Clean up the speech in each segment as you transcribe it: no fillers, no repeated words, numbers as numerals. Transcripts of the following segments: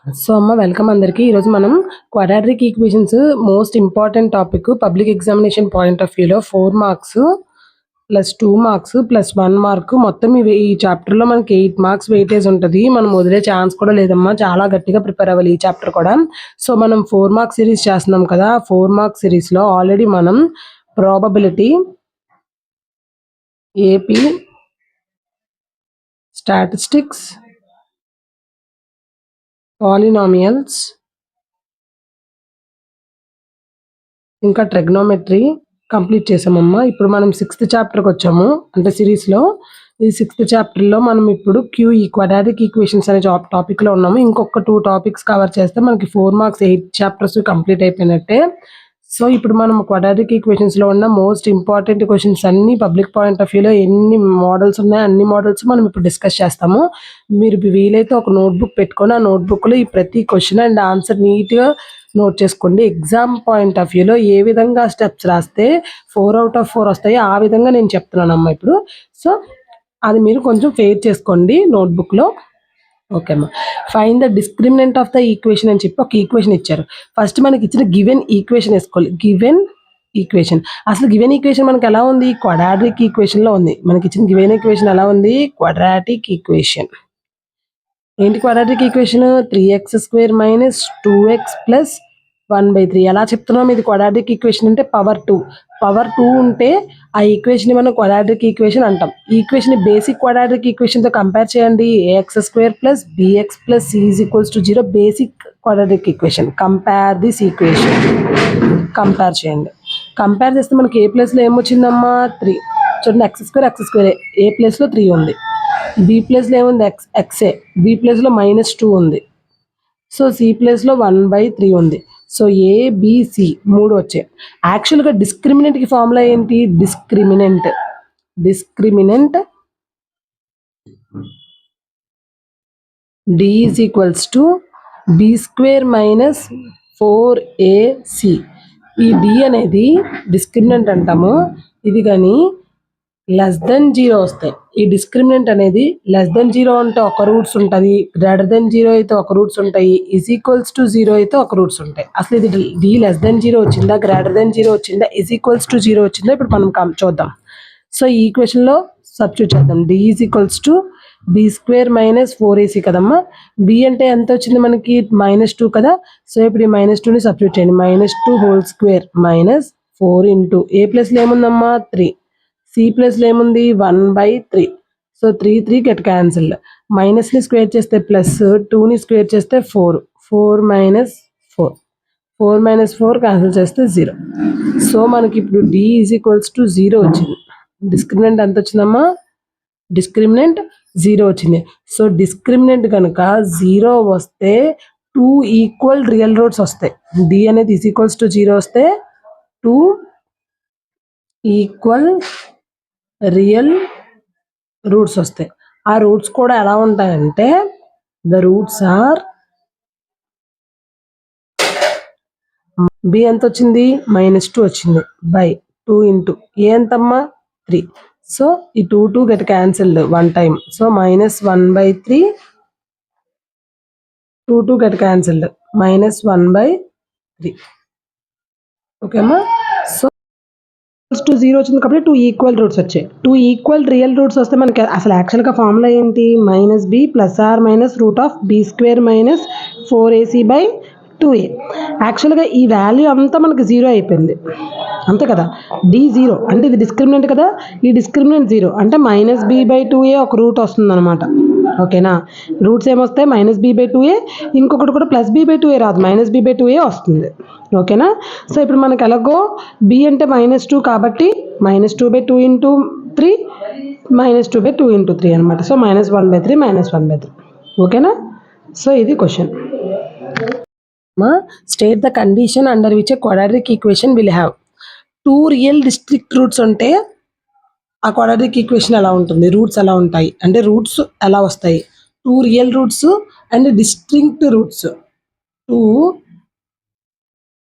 So అమ్మ welcome అందరికి. ఈరోజు మనం quadratic equations most important topic. Public examination point of వ్యూలో 4 marks plus 2 marks plus 1 mark మొత్తం ఈ చాప్టర్లో మనకి 8 మార్క్స్ వెయిటేజ్ ఉంటుంది. మనం వదిలే ఛాన్స్ కూడా లేదమ్మా. చాలా గట్టిగా ప్రిపేర్ అవ్వాలి ఈ చాప్టర్ కూడా. సో మనం 4 మార్క్స్ సిరీస్ చేస్తున్నాం కదా. 4 మార్క్స్ సిరీస్లో ఆల్రెడీ మనం ప్రాబబిలిటీ, ఏపీ, స్టాటిస్టిక్స్, పాలినామియల్స్, ఇంకా ట్రిగ్నోమెట్రీ కంప్లీట్ చేసామమ్మా. ఇప్పుడు మనం 6th చాప్టర్కి వచ్చాము, అంటే సిరీస్లో. ఈ 6th చాప్టర్లో మనం ఇప్పుడు క్వాడ్రాటిక్ ఈక్వేషన్స్ అనే టాపిక్లో ఉన్నాము. ఇంకొక 2 టాపిక్స్ కవర్ చేస్తే మనకి 4 మార్క్స్ 8 చాప్టర్స్ కంప్లీట్ అయిపోయినట్టే. సో ఇప్పుడు మనం క్వాడ్రాటిక్ ఈక్వేషన్స్లో ఉన్న మోస్ట్ ఇంపార్టెంట్ క్వశ్చన్స్ అన్ని పబ్లిక్ పాయింట్ ఆఫ్ వ్యూలో ఎన్ని మోడల్స్ ఉన్నాయో అన్ని మోడల్స్ మనం ఇప్పుడు డిస్కస్ చేస్తాము. మీరు వీలైతే ఒక నోట్బుక్ పెట్టుకొని ఆ నోట్బుక్లో ఈ ప్రతి క్వశ్చన్ అండ్ ఆన్సర్ నీట్గా నోట్ చేసుకోండి. ఎగ్జామ్ పాయింట్ ఆఫ్ వ్యూలో ఏ విధంగా స్టెప్స్ రాస్తే 4 out of 4 వస్తాయో ఆ విధంగా నేను చెప్తున్నానమ్మా ఇప్పుడు. సో అది మీరు కొంచెం ఫేర్ చేసుకోండి నోట్బుక్లో. ఓకే అమ్మా. Find the discriminant of the equation అని చెప్పి ఒక ఈక్వేషన్ ఇచ్చారు. ఫస్ట్ మనకి ఇచ్చిన గివెన్ ఈక్వేషన్ వేసుకోవాలి. గివెన్ ఈక్వేషన్, అసలు గివెన్ ఈక్వేషన్ మనకి ఎలా ఉంది? క్వాడ్రాటిక్ ఈక్వేషన్లో ఉంది. మనకి ఇచ్చిన గివెన్ ఈక్వేషన్ ఎలా ఉంది? Quadratic equation. ఏంటి క్వాడ్రాటిక్ ఈక్వేషన్? 3x² - 2x + 1/3. ఎలా చెప్తున్నాం ఇది క్వాడ్రాటిక్ ఈక్వేషన్ అంటే? పవర్ 2 ఉంటే ఆ ఈక్వేషన్ మనం క్వాడ్రాటిక్ ఈక్వేషన్ అంటాం. ఈ ఈక్వేషన్ బేసిక్ క్వాడ్రాటిక్ ఈక్వేషన్తో కంపేర్ చేయండి. ax² + bx + c = 0 basic quadratic equation. Compare this equation. Compare చేయండి. కంపేర్ చేస్తే మనకి ఏ ప్లేస్లో ఏమొచ్చిందమ్మా? 3. చూడండి, x² ఏ ప్లేస్లో 3 ఉంది. బి ప్లేస్లో ఏముంది? ఎక్సే. బి ప్లేస్లో -2 ఉంది. సో సి ప్లేస్లో 1/3 ఉంది. సో ఏబిసి 3 వచ్చాయి. యాక్చువల్గా డిస్క్రిమినెంట్కి ఫార్ములా ఏంటి? Discriminant D is equals to b² - 4ac. ఈ డి అనేది డిస్క్రిమినెంట్ అంటాము. ఇది కానీ <0 వస్తాయి. ఈ డిస్క్రిమినెంట్ అనేది <0 అంటే ఒక రూట్స్ ఉంటుంది, <0 అయితే ఒక రూట్స్ ఉంటాయి, =0 అయితే ఒక రూట్స్ ఉంటాయి. అసలు ఇది డి <0 వచ్చిందా, <0 వచ్చిందా, =0 వచ్చిందా ఇప్పుడు మనం చూద్దాం. సో ఈ ఈక్వేషన్లో సబ్స్టిట్యూట్ చేద్దాం. D is equals to b² - 4ac కదమ్మా. బి అంటే ఎంత వచ్చింది మనకి? -2 కదా. సో ఇప్పుడు ఈ -2ని సబ్స్టిట్యూట్ చేయండి. -2² - 4 ఇంటూ ఏ ప్లేస్లో ఏముందమ్మా? 3. సి ప్లేస్లో ఏముంది? 1/3. So 3 get cancelled. మైనస్ని స్క్వేర్ చేస్తే ప్లస్, 2ని స్క్వేర్ చేస్తే 4. 4 - 4. 4 - 4 క్యాన్సిల్ చేస్తే 0. సో మనకి ఇప్పుడు డి ఈజ్ ఈక్వల్స్ టు 0 వచ్చింది. డిస్క్రిమినెంట్ ఎంత వచ్చిందమ్మా? డిస్క్రిమినెంట్ 0 వచ్చింది. సో డిస్క్రిమినెంట్ కనుక 0 వస్తే 2 ఈక్వల్ రియల్ రూట్స్ వస్తాయి. డి అనేది =0 వస్తే 2 ఈక్వల్ రియల్ రూట్స్ వస్తాయి. ఆ రూట్స్ కూడా ఎలా ఉంటాయంటే, ద రూట్స్ ఆర్, బి ఎంత వచ్చింది? -2 వచ్చింది బై 2 ఇంటూ ఏ ఎంతమ్మా? 3. సో ఈ 2 get cancelled 1 time. So -1/3. 2 get cancelled -1/3. Okay అమ్మా. సో 0 వచ్చింది కాబట్టి 2 ఈక్వల్ రూట్స్ వచ్చాయి. 2 ఈక్వల్ రియల్ రూట్స్ వస్తే మనకి అసలు యాక్చువల్గా ఫార్ములా ఏంటి? -b +r - b² - 4ac/2a. యాక్చువల్గా ఈ వాల్యూ అంతా మనకి 0 అయిపోయింది, అంతే కదా. డి 0 అంటే ఇది డిస్క్రిమినెంట్ కదా. ఈ డిస్క్రిమినెంట్ 0 అంటే -b/2a ఒక రూట్ వస్తుంది అనమాట. ఓకేనా. రూట్స్ ఏమొస్తాయి? -b/2a. ఇంకొకటి కూడా +b/2a రాదు, -b/2a వస్తుంది. ఓకేనా. సో ఇప్పుడు మనకి ఎలాగో బి అంటే -2 కాబట్టి -2/2 ఇంటూ 3 -2/2 ఇంటూ 3 అనమాట. సో -1/3 -1/3. ఓకేనా. సో ఇది question. State the condition under which a quadratic equation will have 2 real district roots ఉంటే ఆ క్వాడ్రాటిక్ ఈక్వేషన్ ఎలా ఉంటుంది? రూట్స్ ఎలా ఉంటాయి అంటే రూట్స్ ఎలా వస్తాయి? 2 real roots and distinct roots. 2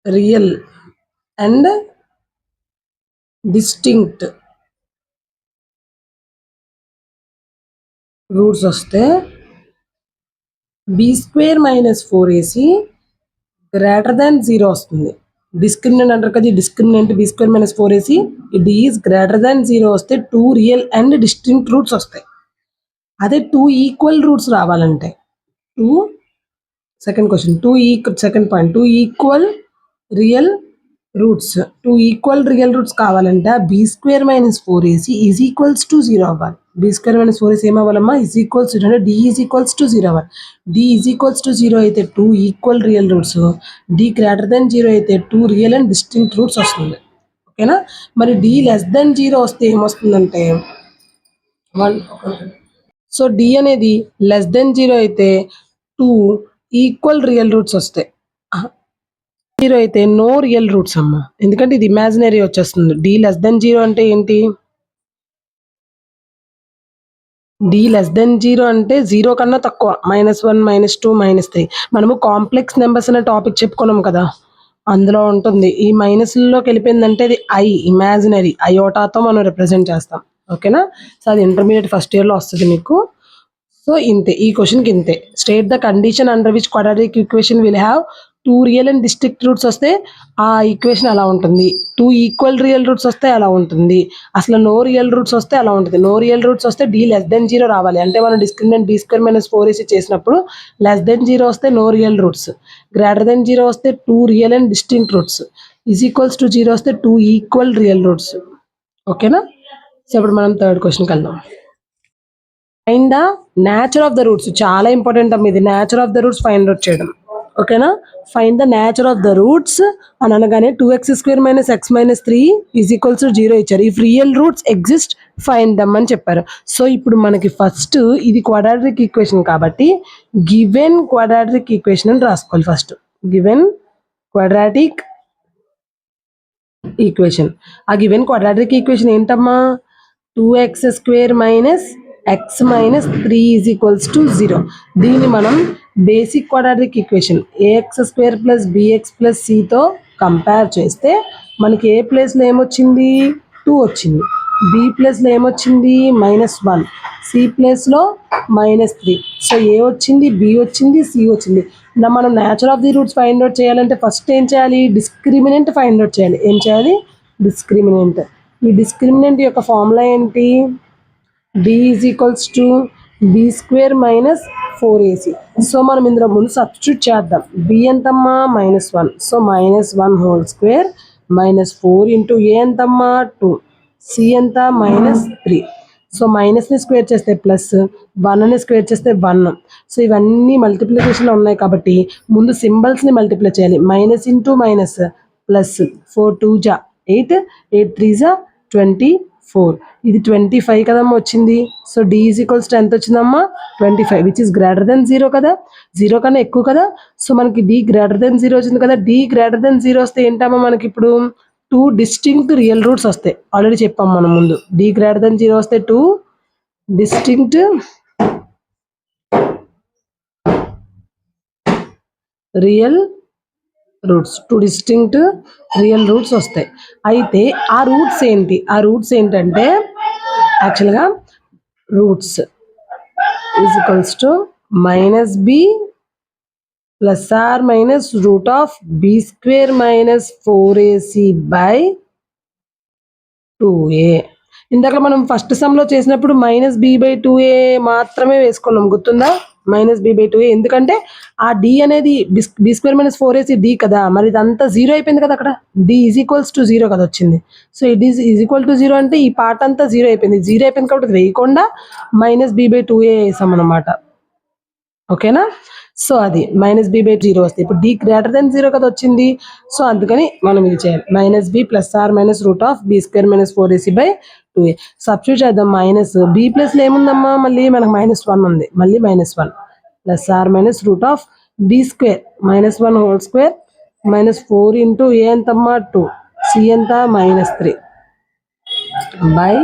real and distinct roots వస్తే b square minus 4ac greater than 0 వస్తుంది. డిస్క్రిమినెంట్ అంటారు కదా, discriminant b square minus 4ac ఇది ఈజ్ గ్రేటర్ దాన్ 0 వస్తే 2 రియల్ అండ్ డిస్టింక్ట్ రూట్స్ వస్తాయి. అదే 2 ఈక్వల్ రూట్స్ రావాలంటే 2 second question 2 second point 2 equal real roots 2 equal real roots కావాలంటే b square minus 4ac is equals to 0 అవ్వాలి. B square minus 4ac ఏమవ్వాలమ్మా, is equals to అంటే d is equals to 0 అవ్వాలి. D is equals to 0 అయితే 2 equal real roots, d greater then 0 అయితే 2 real and distinct roots వస్తుంది. ఓకేనా. మరి D less than 0 వస్తే ఏమొస్తుందంటే 1. సో డి అనేది లెస్ దెన్ 0 అయితే 2 ఈక్వల్ రియల్ రూట్స్ వస్తాయి. 0 అయితే నో రియల్ రూట్స్ అమ్మ, ఎందుకంటే ఇది ఇమాజినరీ వచ్చేస్తుంది. డి లెస్ దెన్ 0 అంటే ఏంటి, డి లెస్ దెన్ 0 అంటే 0 కన్నా తక్కువ, -1 -2 -3. మనము కాంప్లెక్స్ నెంబర్స్ అనే టాపిక్ చెప్పుకున్నాం కదా, అందులో ఉంటుంది. ఈ మైనస్లోకి వెళ్ళిపోయిందంటే అది ఇమాజినరీ అయోటాతో మనం రిప్రజెంట్ చేస్తాం. ఓకేనా. సో అది ఇంటర్మీడియట్ ఫస్ట్ ఇయర్లో వస్తుంది మీకు. సో ఇంతే, ఈ క్వశ్చన్కి ఇంతే. State the condition under which quadratic equation will have 2 real and distinct roots వస్తే ఆ ఈక్వేషన్ అలా ఉంటుంది. 2 ఈక్వల్ రియల్ రూట్స్ వస్తే అలా ఉంటుంది. అసలు నో రియల్ రూట్స్ వస్తే అలా ఉంటుంది. నో రియల్ రూట్స్ వస్తే డి లెస్ దెన్ 0 రావాలి. అంటే మనం discriminant b square minus 4ac చేసినప్పుడు లెస్ దెన్ 0 వస్తే no real roots, greater then 0 వస్తే 2 real and distinct roots, is equals to 0 వస్తే 2 ఈక్వల్ రియల్ రూట్స్. ఓకేనా. సో ఇప్పుడు మనం థర్డ్ క్వశ్చన్కి వెళ్దాం. Find the nature of the roots. చాలా ఇంపార్టెంట్ అమ్మ ఇది, nature of the roots find out చేయడం. ఓకేనా. Find the nature of the roots అని అనగానే 2x² minus x minus 3 is equals to 0 ఇచ్చారు. If real roots exist find them అని చెప్పారు. సో ఇప్పుడు మనకి ఫస్ట్ ఇది క్వాడ్రాటిక్ ఈక్వేషన్ కాబట్టి గివెన్ క్వాడ్రాటిక్ ఈక్వేషన్ అని రాసుకోవాలి. First given quadratic equation. ఆ గివెన్ క్వాడ్రాటిక్ ఈక్వేషన్ ఏంటమ్మా, 2x² minus x minus 3 is equals to 0. దీన్ని మనం basic quadratic equation ax² plus bx plus cతో కంపేర్ చేస్తే మనకి ఏ ప్లేస్లో ఏమొచ్చింది, 2 వచ్చింది. బి ప్లేస్లో ఏమొచ్చింది, -1. సి ప్లేస్లో -3. సో ఏ వచ్చింది, బి వచ్చింది, సి వచ్చింది. మనం nature of the roots find out చేయాలంటే ఫస్ట్ ఏం చేయాలి, డిస్క్రిమినెంట్ ఫైండ్ అవుట్ చేయాలి. ఏం చేయాలి, డిస్క్రిమినెంట్. ఈ డిస్క్రిమినెంట్ యొక్క ఫార్ములా ఏంటి, d is equals to b square minus 4ac. So మనం ఇందులో ముందు సబ్స్టిట్యూట్ చేద్దాం. బి ఎంతమ్మా, -1. So -1 whole square minus 4 into a ఎంతమ్మా 2, సి ఎంత -3. సో మైనస్ని స్క్వేర్ చేస్తే ప్లస్, 1ని స్క్వేర్ చేస్తే 1. సో ఇవన్నీ మల్టిప్లికేషన్లో ఉన్నాయి కాబట్టి ముందు సింబల్స్ని మల్టిప్లై చేయాలి. మైనస్ ఇంటూ మైనస్ ప్లస్, 4 2 జా 8, 8 3 జా 24. ఇది 25 కదమ్మా వచ్చింది. So D is equals to ఎంత వచ్చిందమ్మా, 25, విచ్ ఈస్ గ్రేటర్ దెన్ 0 కదా, 0 కన్నా ఎక్కువ కదా. సో మనకి డి గ్రేటర్ దెన్ 0 వచ్చింది కదా. డి గ్రేటర్ దెన్ 0 వస్తే ఏంటమ్మా, మనకి ఇప్పుడు 2 డిస్టింక్ట్ రియల్ రూట్స్ వస్తాయి. ఆల్రెడీ చెప్పాం మనం ముందు, డి గ్రేటర్ దెన్ 0 వస్తే 2 distinct real roots, 2 distinct real roots వస్తాయి. అయితే ఆ రూట్స్ ఏంటి, ఆ రూట్స్ ఏంటంటే యాక్చువల్గా roots is equals to -b plus or minus root of B square minus 4ac by 2a. ఇందాక మనం ఫస్ట్ సమ్లో చేసినప్పుడు -b/2a మాత్రమే వేసుకున్నాం, గుర్తుందా, -b/2a. ఎందుకంటే ఆ డి అనేది B square minus 4ac D కదా, మరి ఇదంతా 0 అయిపోయింది కదా, అక్కడ డి ఈజ్ ఈక్వల్స్ టు 0 కదా వచ్చింది. So it is equal to 0 అంటే ఈ పార్ట్ అంతా 0 అయిపోయింది. 0 అయిపోయింది కాబట్టి అది వేయకుండా -b/2a వేసాం అన్నమాట. ఓకేనా. సో అది -b/0 వస్తుంది. ఇప్పుడు డి గ్రేటర్ దెన్ 0 కదా వచ్చింది. సో అందుకని మనం ఇది చేయాలి, -b plus or minus root of B square minus 4ac by 2a. Substitute చేద్దాం. మైనస్ బి ప్లస్లో ఏముందమ్మా, మళ్ళీ మనకు -1 ఉంది, మళ్ళీ -1 plus or minus root of B square -1 whole square minus 4 into a ఎంతమ్మా 2, సి ఎంత -3 బై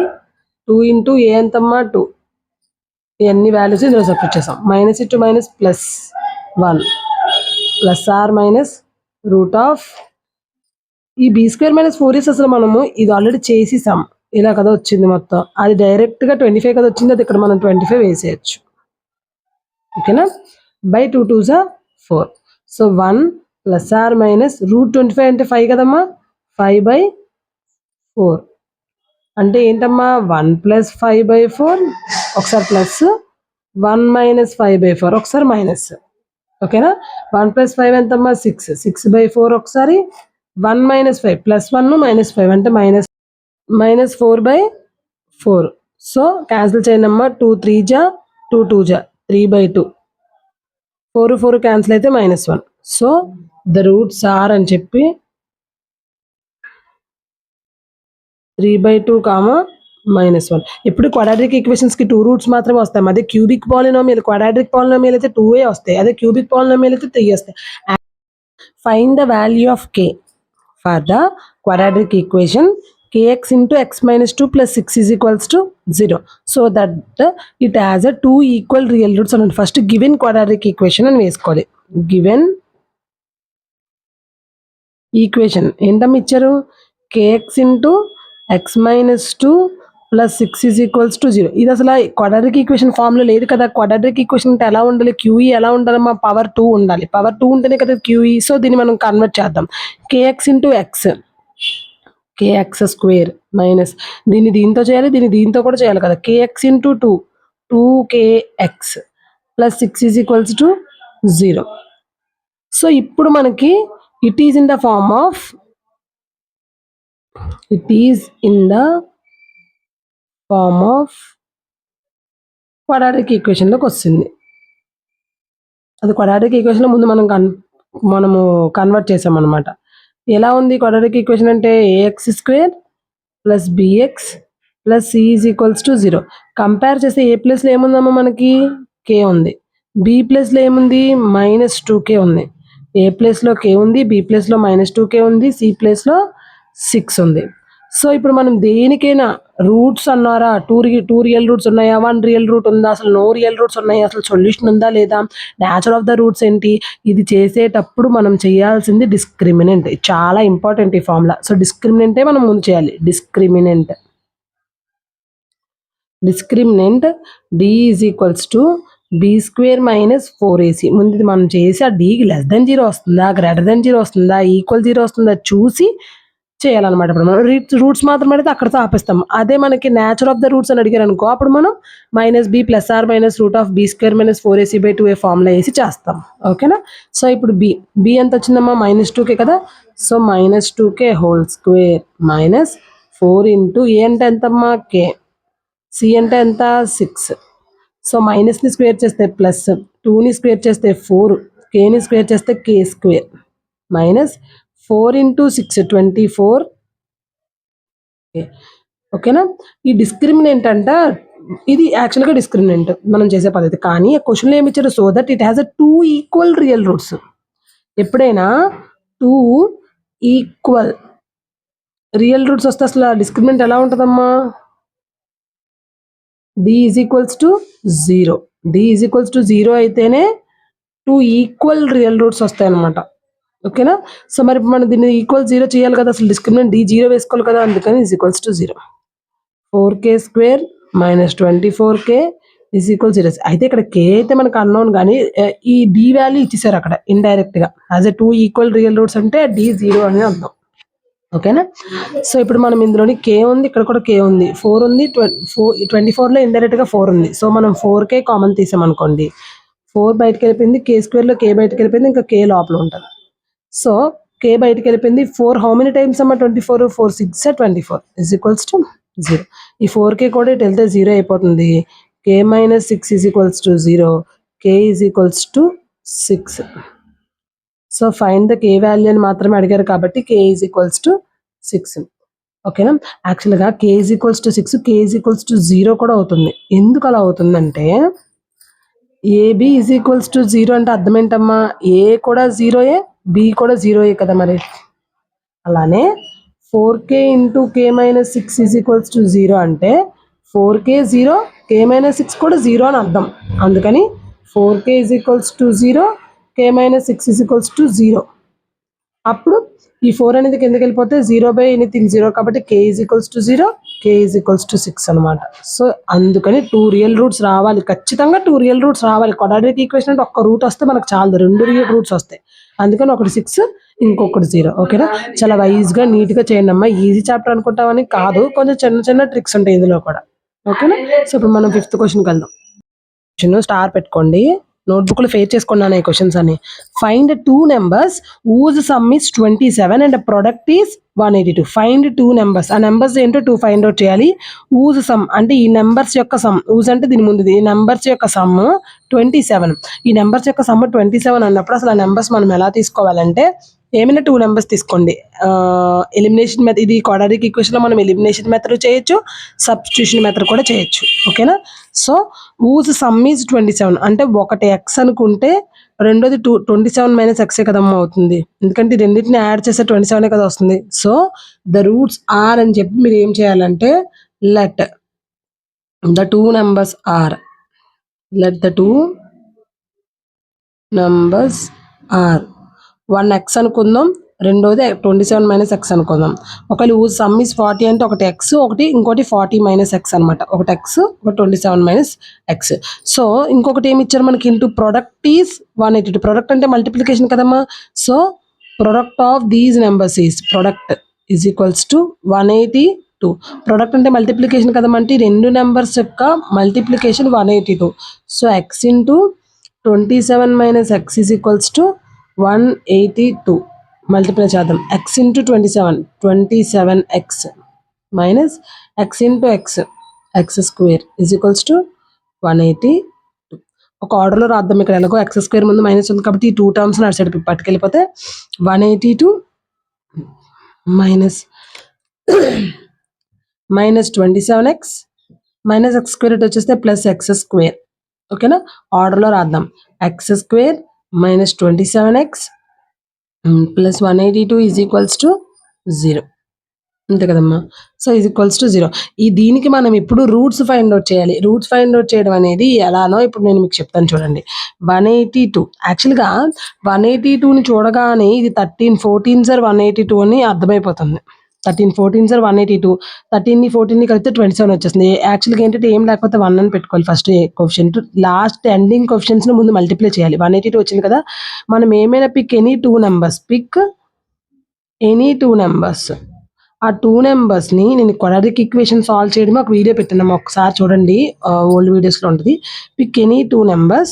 2 ఇంటూ ఏ ఎంతమ్మా 2. ఇవన్నీ వాల్యూస్ ఇందులో సబ్స్టిట్యూట్ చేసాం. Minus into minus plus 1 plus or minus root of ఈ బి స్క్వేర్ మైనస్ 4ac అసలు మనము ఇది ఆల్రెడీ చేసేసాం, ఇలా కదా వచ్చింది మొత్తం. అది డైరెక్ట్గా 25 కదా వచ్చింది, అది ఇక్కడ మనం 25 వేసేయచ్చు. ఓకేనా. By 2 2 4. So 1 plus or minus √25 అంటే 5 కదమ్మా, 5/4 అంటే ఏంటమ్మా 1 + 5/4 ఒకసారి ప్లస్, 1 - 5/4 ఒకసారి మైనస్. ఓకేనా, 1 + 5 ఎంతమ్మా 6, 6/4 ఒకసారి, 1 - 5 +1 -5 అంటే -4/4. సో క్యాన్సిల్ చేయండి అమ్మా, 2 3 2 2 3/2, 4 4 క్యాన్సిల్ అయితే -1. సో ద రూట్స్ ఆర్ అని చెప్పి 3/2, -1. ఇప్పుడు క్వాడ్రాటిక్ ఈక్వేషన్స్ కి 2 రూట్స్ మాత్రమే వస్తాయి. అదే క్యూబిక్ పాలినోమియల్, క్వాడ్రాటిక్ పాలినోమియల్ అయితే 2 వస్తాయి. అదే క్యూబిక్ పాలినోమియల్ అయితే 3 వస్తాయి. Find the value of k for the quadratic equation kx into x minus 2 plus 6 is equals to 0. So that it has a 2 equal real roots. And first given quadratic equation and వేసుకోవాలి. Given equation ఏంటమ్మ ఇచ్చారు, kx into x minus 2 plus 6 is equals to 0. ఇది అసలు quadratic equation ఫామ్లో లేదు కదా. Quadratic equation అంటే ఎలా ఉండాలి, QE ఎలా ఉండాలమ్మా, పవర్ 2 ఉండాలి. పవర్ 2 ఉంటేనే కదా QE. సో దీన్ని మనం కన్వర్ట్ చేద్దాం. kx into x, kx² minus దీన్ని దీంతో చేయాలి, దీన్ని దీంతో కూడా చేయాలి కదా. kx into 2, 2kx plus 6 is equals to 0. So ఇప్పుడు మనకి it is in the form of quadratic ఈక్వేషన్లోకి వస్తుంది. అది క్వాడ్రాటిక్ ఈక్వేషన్ ముందు మనము కన్వర్ట్ చేసామన్నమాట. ఎలా ఉంది క్వాడ్రాటిక్ ఈక్వేషన్ అంటే ax² + bx + c is equals to 0. Compare చేస్తే ఏ ప్లేస్లో ఏముందమ్మా మనకి k ఉంది, b ప్లేస్లో ఏముంది -2k ఉంది. ఏ ప్లేస్లో k ఉంది, b ప్లేస్లో -2k ఉంది, c ప్లేస్లో 6 ఉంది. సో ఇప్పుడు మనం దేనికైనా రూట్స్ అన్నారా, 2 రియల్ రూట్స్ ఉన్నాయా, 1 రియల్ రూట్ ఉందా, అసలు నో రియల్ రూట్స్ ఉన్నాయా, అసలు సొల్యూషన్ ఉందా లేదా, నేచర్ ఆఫ్ ద రూట్స్ ఏంటి, ఇది చేసేటప్పుడు మనం చేయాల్సింది డిస్క్రిమినెంట్. చాలా ఇంపార్టెంట్ ఈ ఫార్ములా. సో డిస్క్రిమినెంటే మనం ముందు చేయాలి. Discriminant d is equals to b² - 4ac. ముందు మనం చేసి ఆ డీకి <0 వస్తుందా, <0 వస్తుందా, = 0 వస్తుందా చూసి చేయాలన్నమాట. ఇప్పుడు మనం రూట్స్ మాత్రం అడిగితే అక్కడితో ఆపేస్తాం. అదే మనకి నేచర్ ఆఫ్ ద రూట్స్ అని అడిగారు అనుకో, అప్పుడు మనం -b + r - √b² - 4ac/2a formula వేసి చేస్తాం. ఓకేనా. సో ఇప్పుడు b ఎంత వచ్చిందమ్మా, -2k కదా. సో -2k² - 4 ఇంటూ a అంటే ఎంతమ్మా k, c అంటే ఎంత 6. సో మైనస్ని స్క్వేర్ చేస్తే ప్లస్, 2ని స్క్వేర్ చేస్తే 4, kని స్క్వేర్ చేస్తే k² -4 × 6 24. ఓకేనా. ఈ డిస్క్రిమినెంట్ అంట, ఇది యాక్చువల్గా డిస్క్రిమినెంట్ మనం చేసే పద్ధతి. కానీ క్వశ్చన్లో ఏమి ఇచ్చారు, so that it has a 2 equal real roots. ఎప్పుడైనా 2 ఈక్వల్ రియల్ రూట్స్ వస్తే అసలు డిస్క్రిమినెంట్ ఎలా ఉంటుందమ్మా, d is equals to 0. d is equals to 0 అయితేనే 2 ఈక్వల్ రియల్ రూట్స్ వస్తాయి అన్నమాట. ఓకేనా. సో మరి మనం దీన్ని =0 చేయాలి కదా, అసలు డిస్క్రిమినెంట్ d 0 వేసుకోవాలి కదా, అందుకని = 0. 4k² - 24k = 0. అయితే ఇక్కడ k అయితే మనకు అన్నోన్, కానీ ఈ d వాల్యూ ఇచ్చేసారు అక్కడ ఇండైరెక్ట్గా. As a 2 equal real roots అంటే d 0 అని అర్థం. ఓకేనా. సో ఇప్పుడు మనం ఇందులోని k ఉంది, ఇక్కడ కూడా k ఉంది, 4 ఉంది, 24లో ఇండైరెక్ట్గా 4 ఉంది. సో మనం 4k కామన్ తీసామనుకోండి, 4 బయటకు వెళ్ళిపోయింది, k² k బయటకు వెళ్ళిపోయింది, ఇంకా k లోపల ఉంటుంది. సో k బయటకు వెళ్ళిపోయింది, 4 హౌ మెనీ టైమ్స్ అమ్మా 24, 4 6 24 = 0. ఈ 4k కూడా ఇటు వెళ్తే 0 అయిపోతుంది. k - 6 = 0, k = 6. So find the k value అని మాత్రమే అడిగారు కాబట్టి k = 6. ఓకేనా. యాక్చువల్గా k = 6, k = 0 కూడా అవుతుంది. ఎందుకు అలా అవుతుందంటే, AB = 0 అంటే అర్థం ఏంటమ్మా, a కూడా 0ఏ, b కూడా 0ఏ కదా. మరి అలానే 4k × k - 6 = 0 అంటే 4k 0, k - 6 కూడా 0 అని అర్థం. అందుకని 4k = 0, k - 6 = 0. అప్పుడు ఈ 4 అనేది కిందకి వెళ్ళిపోతే 0/anything 0 కాబట్టి k is equals to 0, k is equals to 6 అనమాట. సో అందుకని 2 రియల్ రూట్స్ రావాలి, ఖచ్చితంగా 2 రియల్ రూట్స్ రావాలి. క్వాడ్రాటిక్ ఈక్వేషన్ అంటే ఒక్క రూట్ వస్తే మనకు చాలు, 2 రియల్ రూట్స్ వస్తాయి. అందుకని ఒకటి 6 ఇంకొకటి 0. ఓకేనా, చాలా వైజ్గా నీట్గా చేయండి అమ్మా. ఈజీ చాప్టర్ అనుకుంటామని కాదు, కొంచెం చిన్న చిన్న ట్రిక్స్ ఉంటాయి ఇందులో కూడా. ఓకేనా, సో ఇప్పుడు మనం 5th క్వశ్చన్కి వెళ్దాం. క్వశ్చన్ స్టార్ పెట్టుకోండి, నోట్బుక్లో ఫేర్ చేసుకున్నాను ఈ క్వశ్చన్స్ అని. Find 2 numbers whose sum is 27 and product is 182. Find 2 numbers, ఆ నెంబర్స్ ఏంటో 2 ఫైండ్ అవుట్ చేయాలి. whose sum అంటే ఈ నెంబర్స్ యొక్క సమ్, whose అంటే దీని ముందుది, ఈ నెంబర్స్ యొక్క సమ్ 27. ఈ నెంబర్స్ యొక్క సమ్ 27 అన్నప్పుడు అసలు ఆ నెంబర్స్ మనం ఎలా తీసుకోవాలంటే ఏమైనా 2 నెంబర్స్ తీసుకోండి. ఎలిమినేషన్ మెథడ్, ఇది క్వాడ్రాటిక్ ఈక్వేషన్లో మనం ఎలిమినేషన్ మెథడ్ చేయొచ్చు, సబ్స్టిట్యూషన్ మెథడ్ కూడా చేయొచ్చు. ఓకేనా, సో whose sum is 27 అంటే ఒకటి x అనుకుంటే రెండోది 27 మైనస్ ఎక్సే కదమ్మా అవుతుంది, ఎందుకంటే రెండింటిని యాడ్ చేస్తే 27 కదా వస్తుంది. సో ద రూట్స్ ఆర్ అని చెప్పి మీరు ఏం చేయాలంటే let the 2 numbers are, let the 2 numbers are 1x అనుకుందాం, రెండోది 27 మైనస్ ఎక్స్ అనుకుందాం. ఒకవేళ ఊజ్ సమ్ ఈజ్ 40 అంటే ఒకటి ఎక్స్, ఒకటి ఇంకోటి 40 మైనస్ ఎక్స్ అనమాట. ఒకటి ఎక్స్, ఒక 27 మైనస్ ఎక్స్. సో ఇంకొకటి ఏమి ఇచ్చారు మనకి, ఇంటూ ప్రొడక్ట్ ఈజ్ 182. ప్రొడక్ట్ అంటే మల్టిప్లికేషన్ కదమ్మా. So product of these numbers is, product is equals to 182. Product అంటే మల్టిప్లికేషన్ కదమ్మా, అంటే రెండు నెంబర్స్ యొక్క multiplication 182. So x into 27 minus x is equals to 182. Multiply చేద్దాం, x into 27x minus x into x square is equals to 182. ఒక ఆర్డర్లో రాద్దాం, ఇక్కడ ఎలాగో ఎక్స్ స్క్వేర్ ముందు మైనస్ ఉంది కాబట్టి ఈ 2 టర్మ్స్ అటు సైడ్ పట్టుకెళ్ళిపోతే 182 minus 27x minus x square ఇటు వచ్చేస్తే ప్లస్ ఎక్స్ స్క్వేర్. ఓకేనా, ఆర్డర్లో రాద్దాం, x square minus 27x plus 182 is equals to 0. అంతే కదమ్మా. So is equals to 0. ఈ దీనికి మనం ఇప్పుడు రూట్స్ ఫైండ్ అవుట్ చేయాలి. రూట్స్ ఫైండ్ అవుట్ చేయడం అనేది ఎలానో ఇప్పుడు నేను మీకు చెప్తాను చూడండి. 182 యాక్చువల్గా 182ని చూడగానే ఇది 13 14 సార్ 182 అని అర్థమైపోతుంది. 13 14 సార్ 182, 13ని 14ని కలిపితే 27 వచ్చేస్తుంది. యాక్చువల్గా ఏంటంటే ఏం లేకపోతే 1 అని పెట్టుకోవాలి. ఫస్ట్ కోఎఫిషియంట్, లాస్ట్ ఎండింగ్ కోఎఫిషియంట్స్ని ముందు మల్టిప్లై చేయాలి. 182 వచ్చింది కదా, మనం ఏమైనా pick any 2 numbers, pick any 2 numbers. ఆ 2 numbers-ని నేను క్వాడ్రాటిక్ ఈక్వేషన్ సాల్వ్ చేయడం ఒక వీడియో పెట్టినాము, ఒకసారి చూడండి, ఓల్డ్ వీడియోస్లో ఉంటుంది. పిక్ ఎనీ 2 numbers,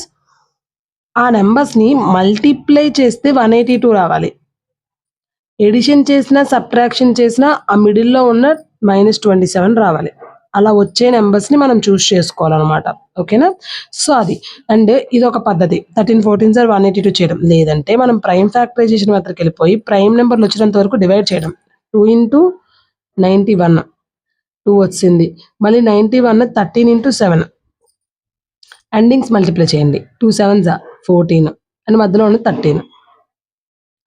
ఆ నెంబర్స్ని మల్టిప్లై చేస్తే 182 రావాలి. ఎడిషన్ చేసినా సబ్ట్రాక్షన్ చేసినా ఆ మిడిల్లో ఉన్న -27 రావాలి. అలా వచ్చే నెంబర్స్ని మనం చూస్ చేసుకోవాలన్నమాట. ఓకేనా, సో అది. అండ్ ఇది ఒక పద్ధతి, 13 14 సార్ 182 చేయడం. లేదంటే మనం ప్రైమ్ ఫ్యాక్టరైజేషన్ మెథడ్కి వెళ్ళిపోయి ప్రైమ్ నెంబర్లు వచ్చినంత వరకు డివైడ్ చేయడం. 2 ఇంటూ 91 2 వచ్చింది, మళ్ళీ 91 13 ఇంటూ 7 ఎండింగ్స్ మల్టిప్లై చేయండి. 2 7s 14 అండ్ మధ్యలో ఉన్న 13,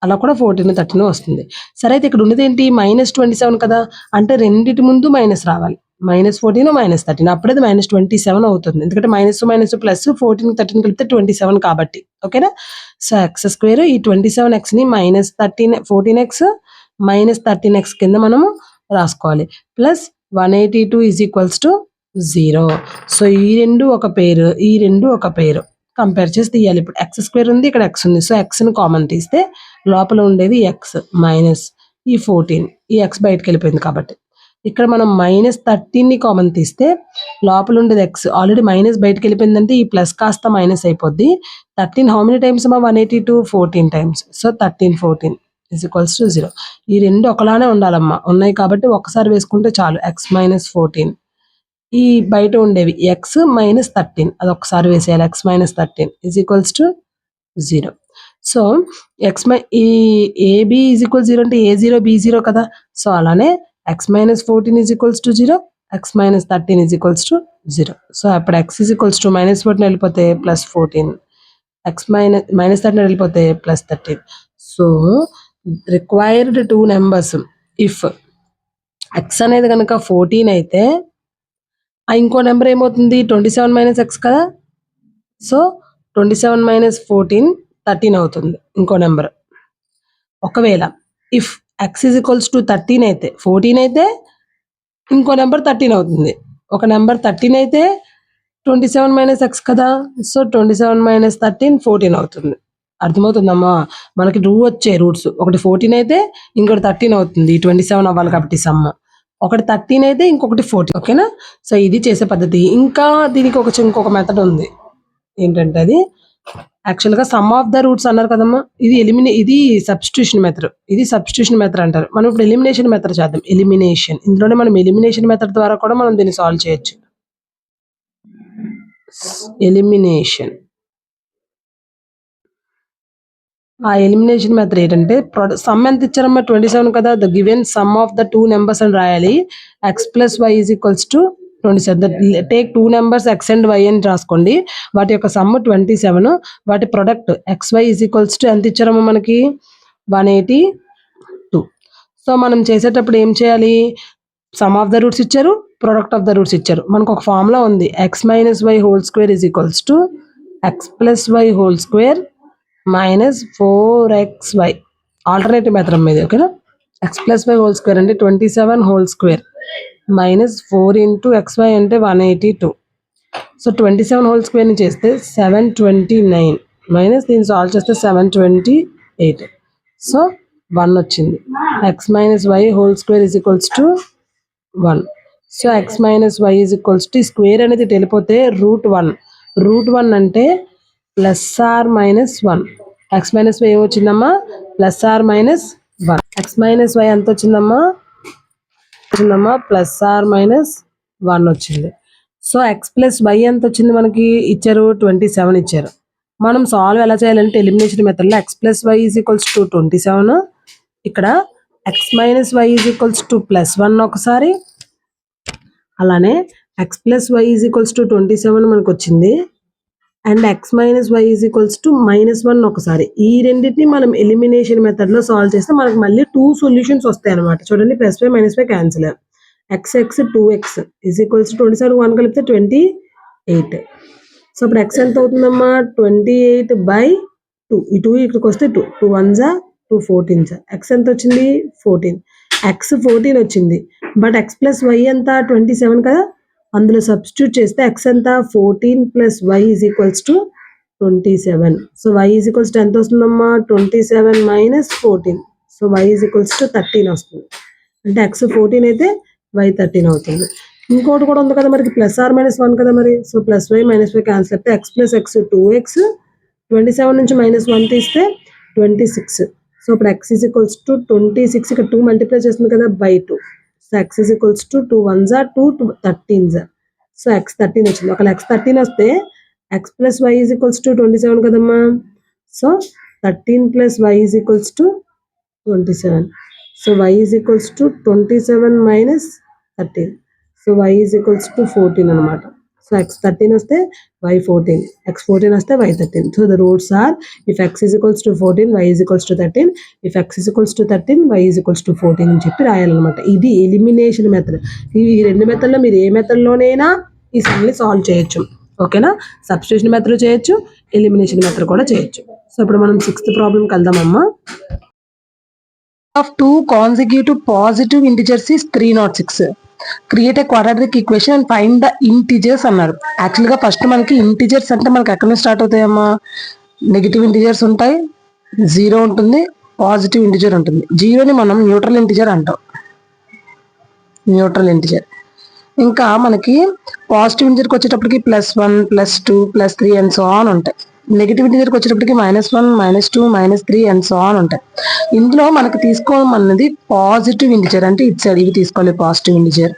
అలా కూడా 14 13 వస్తుంది. సరే, అయితే ఇక్కడ ఉన్నది ఏంటి, -27 కదా, అంటే రెండిటి ముందు మైనస్ రావాలి. -14 -13 అప్పుడే -27 అవుతుంది, ఎందుకంటే మైనస్ మైనస్ ప్లస్ 14 13 కలిపితే 27 కాబట్టి. ఓకేనా, సో ఎక్స్ స్క్వేర్ ఈ 27xని -13 14x -13x కింద మనము రాసుకోవాలి, plus 182 is equals to 0. So ఈ రెండు ఒక పేరు, ఈ రెండు ఒక పేరు, కంపేర్ చేసి తీయాలి. ఇప్పుడు ఎక్స్ స్క్వేర్ ఉంది, ఇక్కడ ఎక్స్ ఉంది. సో ఎక్స్ని కామన్ తీస్తే లోపల ఉండేది ఎక్స్ మైనస్ ఈ 14, ఈ ఎక్స్ బయటకు వెళ్ళిపోయింది కాబట్టి. ఇక్కడ మనం -13ని కామన్ తీస్తే లోపల ఉండేది ఎక్స్, ఆల్రెడీ మైనస్ బయటకు వెళ్ళిపోయిందంటే ఈ ప్లస్ కాస్త మైనస్ అయిపోద్ది. 13 హౌ మెనీ టైమ్స్ అమ్మా, 182 14 times. So 13 14 is equals to 0. ఈ రెండు ఒకలానే ఉండాలమ్మా, ఉన్నాయి కాబట్టి ఒకసారి వేసుకుంటే చాలు. ఎక్స్ -14, ఈ బయట ఉండేవి ఎక్స్ -13 అది ఒకసారి వేసేయాలి. X -13 is equals to 0. So X ఈ ఏబి ఈజ్ ఈక్వల్ 0 అంటే A0 B0 కదా. సో అలానే X -14 is equals to 0, X -13 is equals to 0. So అప్పుడు ఎక్స్ ఈజ్ ఈక్వల్స్ టు -14 వెళ్ళిపోతే +14, ఎక్స్ -13 వెళ్ళిపోతే +13. So required 2 numbers if X అనేది కనుక 14 అయితే ఆ ఇంకో నెంబర్ ఏమవుతుంది, 27 - x కదా. సో 27 - 14 13 అవుతుంది ఇంకో నెంబర్. ఒకవేళ if x is equals to 13 అయితే 14 అయితే ఇంకో నెంబర్ 13 అవుతుంది. ఒక నెంబర్ 13 అయితే 27 మైనస్ ఎక్స్ కదా. సో 27 మైనస్ 13 14 అవుతుంది. అర్థమవుతుందమ్మా? మనకి వచ్చాయి రూట్స్. ఒకటి 14 అయితే ఇంకోటి 13 అవుతుంది. 27 అవ్వాలి కాబట్టి సమ్. ఒకటి 13 అయితే ఇంకొకటి 14. ఓకేనా? సో ఇది చేసే పద్ధతి. ఇంకా దీనికి ఇంకొక మెథడ్ ఉంది. ఏంటంటే అది యాక్చువల్గా సమ్ ఆఫ్ ద రూట్స్ అన్నారు కదమ్మా. ఇది సబ్స్టిట్యూషన్ మెథడ్. ఇది సబ్స్టిట్యూషన్ మెథడ్ అంటారు. మనం ఇప్పుడు ఎలిమినేషన్ మెథడ్ చేద్దాం. ఎలిమినేషన్ ఇందులోనే మనం ఎలిమినేషన్ మెథడ్ ద్వారా కూడా మనం దీన్ని సాల్వ్ చేయొచ్చు. ఎలిమినేషన్ ఆ ఎలిమినేషన్ మెథడ్ ఏంటంటే సమ్ ఎంత ఇచ్చారమ్మా 27 కదా. The given sum of the two numbers అని రాయాలి. X plus why is equals to 27. Take two numbers X and Y అని రాసుకోండి. వాటి యొక్క సమ్ 27. వాటి product X Y is equals to ఎంత ఇచ్చారమ్మా మనకి 182. సో మనం చేసేటప్పుడు ఏం చేయాలి? సమ్ ఆఫ్ ద రూట్స్ ఇచ్చారు, ప్రొడక్ట్ ఆఫ్ ద రూట్స్ ఇచ్చారు. మనకు ఒక ఫార్ములా ఉంది. X minus why whole square is equals to X plus Y whole square minus 4xy. Alternative method మీద. ఓకేనా? X plus Y whole square అంటే 27 whole square minus 4 into XY అంటే 182. So 27 whole స్క్వేర్ని చేస్తే 729 minus దీన్ని solve చేస్తే 728. So 1 వచ్చింది. X minus why whole square is equals to 1. So x minus y is equals to square అనేది వెళ్ళిపోతే root 1 అంటే plus or minus 1. X minus y ఏమొచ్చిందమ్మా? Plus or minus 1. X minus y ఎంత వచ్చిందమ్మా? Plus or minus 1 వచ్చింది. So X plus why ఎంత వచ్చింది మనకి? ఇచ్చారు 27 ఇచ్చారు. మనం సాల్వ్ ఎలా చేయాలంటే ఎలిమినేషన్ మెథడ్లో x plus why is equals to 27. ఇక్కడ x minus y is equals to plus 1 ఒకసారి, అలానే x plus why is equals to 27 మనకు వచ్చింది. And x minus y is equals to -1 ఒకసారి. ఈ రెండింటిని మనం ఎలిమినేషన్ మెథడ్లో సాల్వ్ చేస్తే మనకు మళ్ళీ 2 సొల్యూషన్స్ వస్తాయి అనమాట. చూడండి, plus y minus y cancel. X 2x is equals to 27 1 కలిపితే 28. సో ఇప్పుడు ఎక్స్ ఎంత అవుతుందమ్మా? 28/2. ఈ 2 ఇక్కడికి వస్తే 2 1s 2 14s. ఎక్స్ ఎంత వచ్చింది? 14. ఎక్స్ 14 వచ్చింది. బట్ ఎక్స్ ప్లస్ వై ఎంత? 27 కదా. అందులో సబ్స్టిట్యూట్ చేస్తే ఎక్స్ ఎంత? 14 plus why is equals to 27. So y is equals to ఎంత వస్తుందమ్మా? 27 minus 14. So y is equals to 13 వస్తుంది. అంటే ఎక్స్ 14 అయితే వై 13 అవుతుంది. ఇంకోటి కూడా ఉంది కదా మరి, ప్లస్ ఆర్ మైనస్ 1 కదా మరి. So plus y minus y cancel అయితే ఎక్స్ ప్లస్ ఎక్స్ 2x, 27 నుంచి -1 తీస్తే 26. సో ఇప్పుడు ఎక్స్ ఈజ్ ఈక్వల్స్ టు 26, ఇక్కడ 2 మల్టిప్లై చేస్తుంది కదా, by 2. So x is equals to 2 1s 2 2 13s. So x 13 వచ్చింది. ఒకవేళ ఎక్స్ 13 వస్తే x plus why is equals to 27 కదమ్మా. So 13 plus why is equals to 27. So y is equals to 27 minus 13. So y is equals to 14 అనమాట. So x 13 వస్తే y 14, x 14 వస్తే y 13. So the roots are if x is equals to 14 y is equals to 13, if x is equals to 13 y is equals to 14 అని చెప్పి రాయాలన్నమాట. ఇది elimination method. ఈ రెండు మెథడ్లో మీరు ఏ మెథడ్లోనైనా ఈ సమ్ని సాల్వ్ చేయొచ్చు. ఓకేనా? సబ్స్టిట్యూషన్ మెథడ్ చేయొచ్చు, ఎలిమినేషన్ మెథడ్ కూడా చేయొచ్చు. సో ఇప్పుడు మనం 6th ప్రాబ్లంకి వెళ్దామమ్మా. Of two consecutive positive integers is 306. Create a quadratic equation and find the integers అన్నారు. యాక్చువల్గా ఫస్ట్ మనకి ఇంటిజర్స్ అంటే మనకి ఎక్కడ నుంచి స్టార్ట్ అవుతాయమ్మా? నెగిటివ్ ఇంటిజర్స్ ఉంటాయి, 0 ఉంటుంది, పాజిటివ్ ఇంటిజర్ ఉంటుంది. 0ని మనం న్యూట్రల్ ఇంటిజర్ అంటాం. Neutral integer. ఇంకా మనకి పాజిటివ్ ఇంటిజర్కి వచ్చేటప్పటికి +1 +2 +3 అండ్ సో ఆన్ ఉంటాయి. నెగిటివ్ ఇంటిజర్కి వచ్చేటప్పటికి -1 -2 -3 అండ్ సో ఆన్ ఉంటాయి. ఇందులో మనకి తీసుకోమన్నది పాజిటివ్ ఇంటిజర్, అంటే ఇటు సైడ్ ఇవి తీసుకోవాలి positive integer.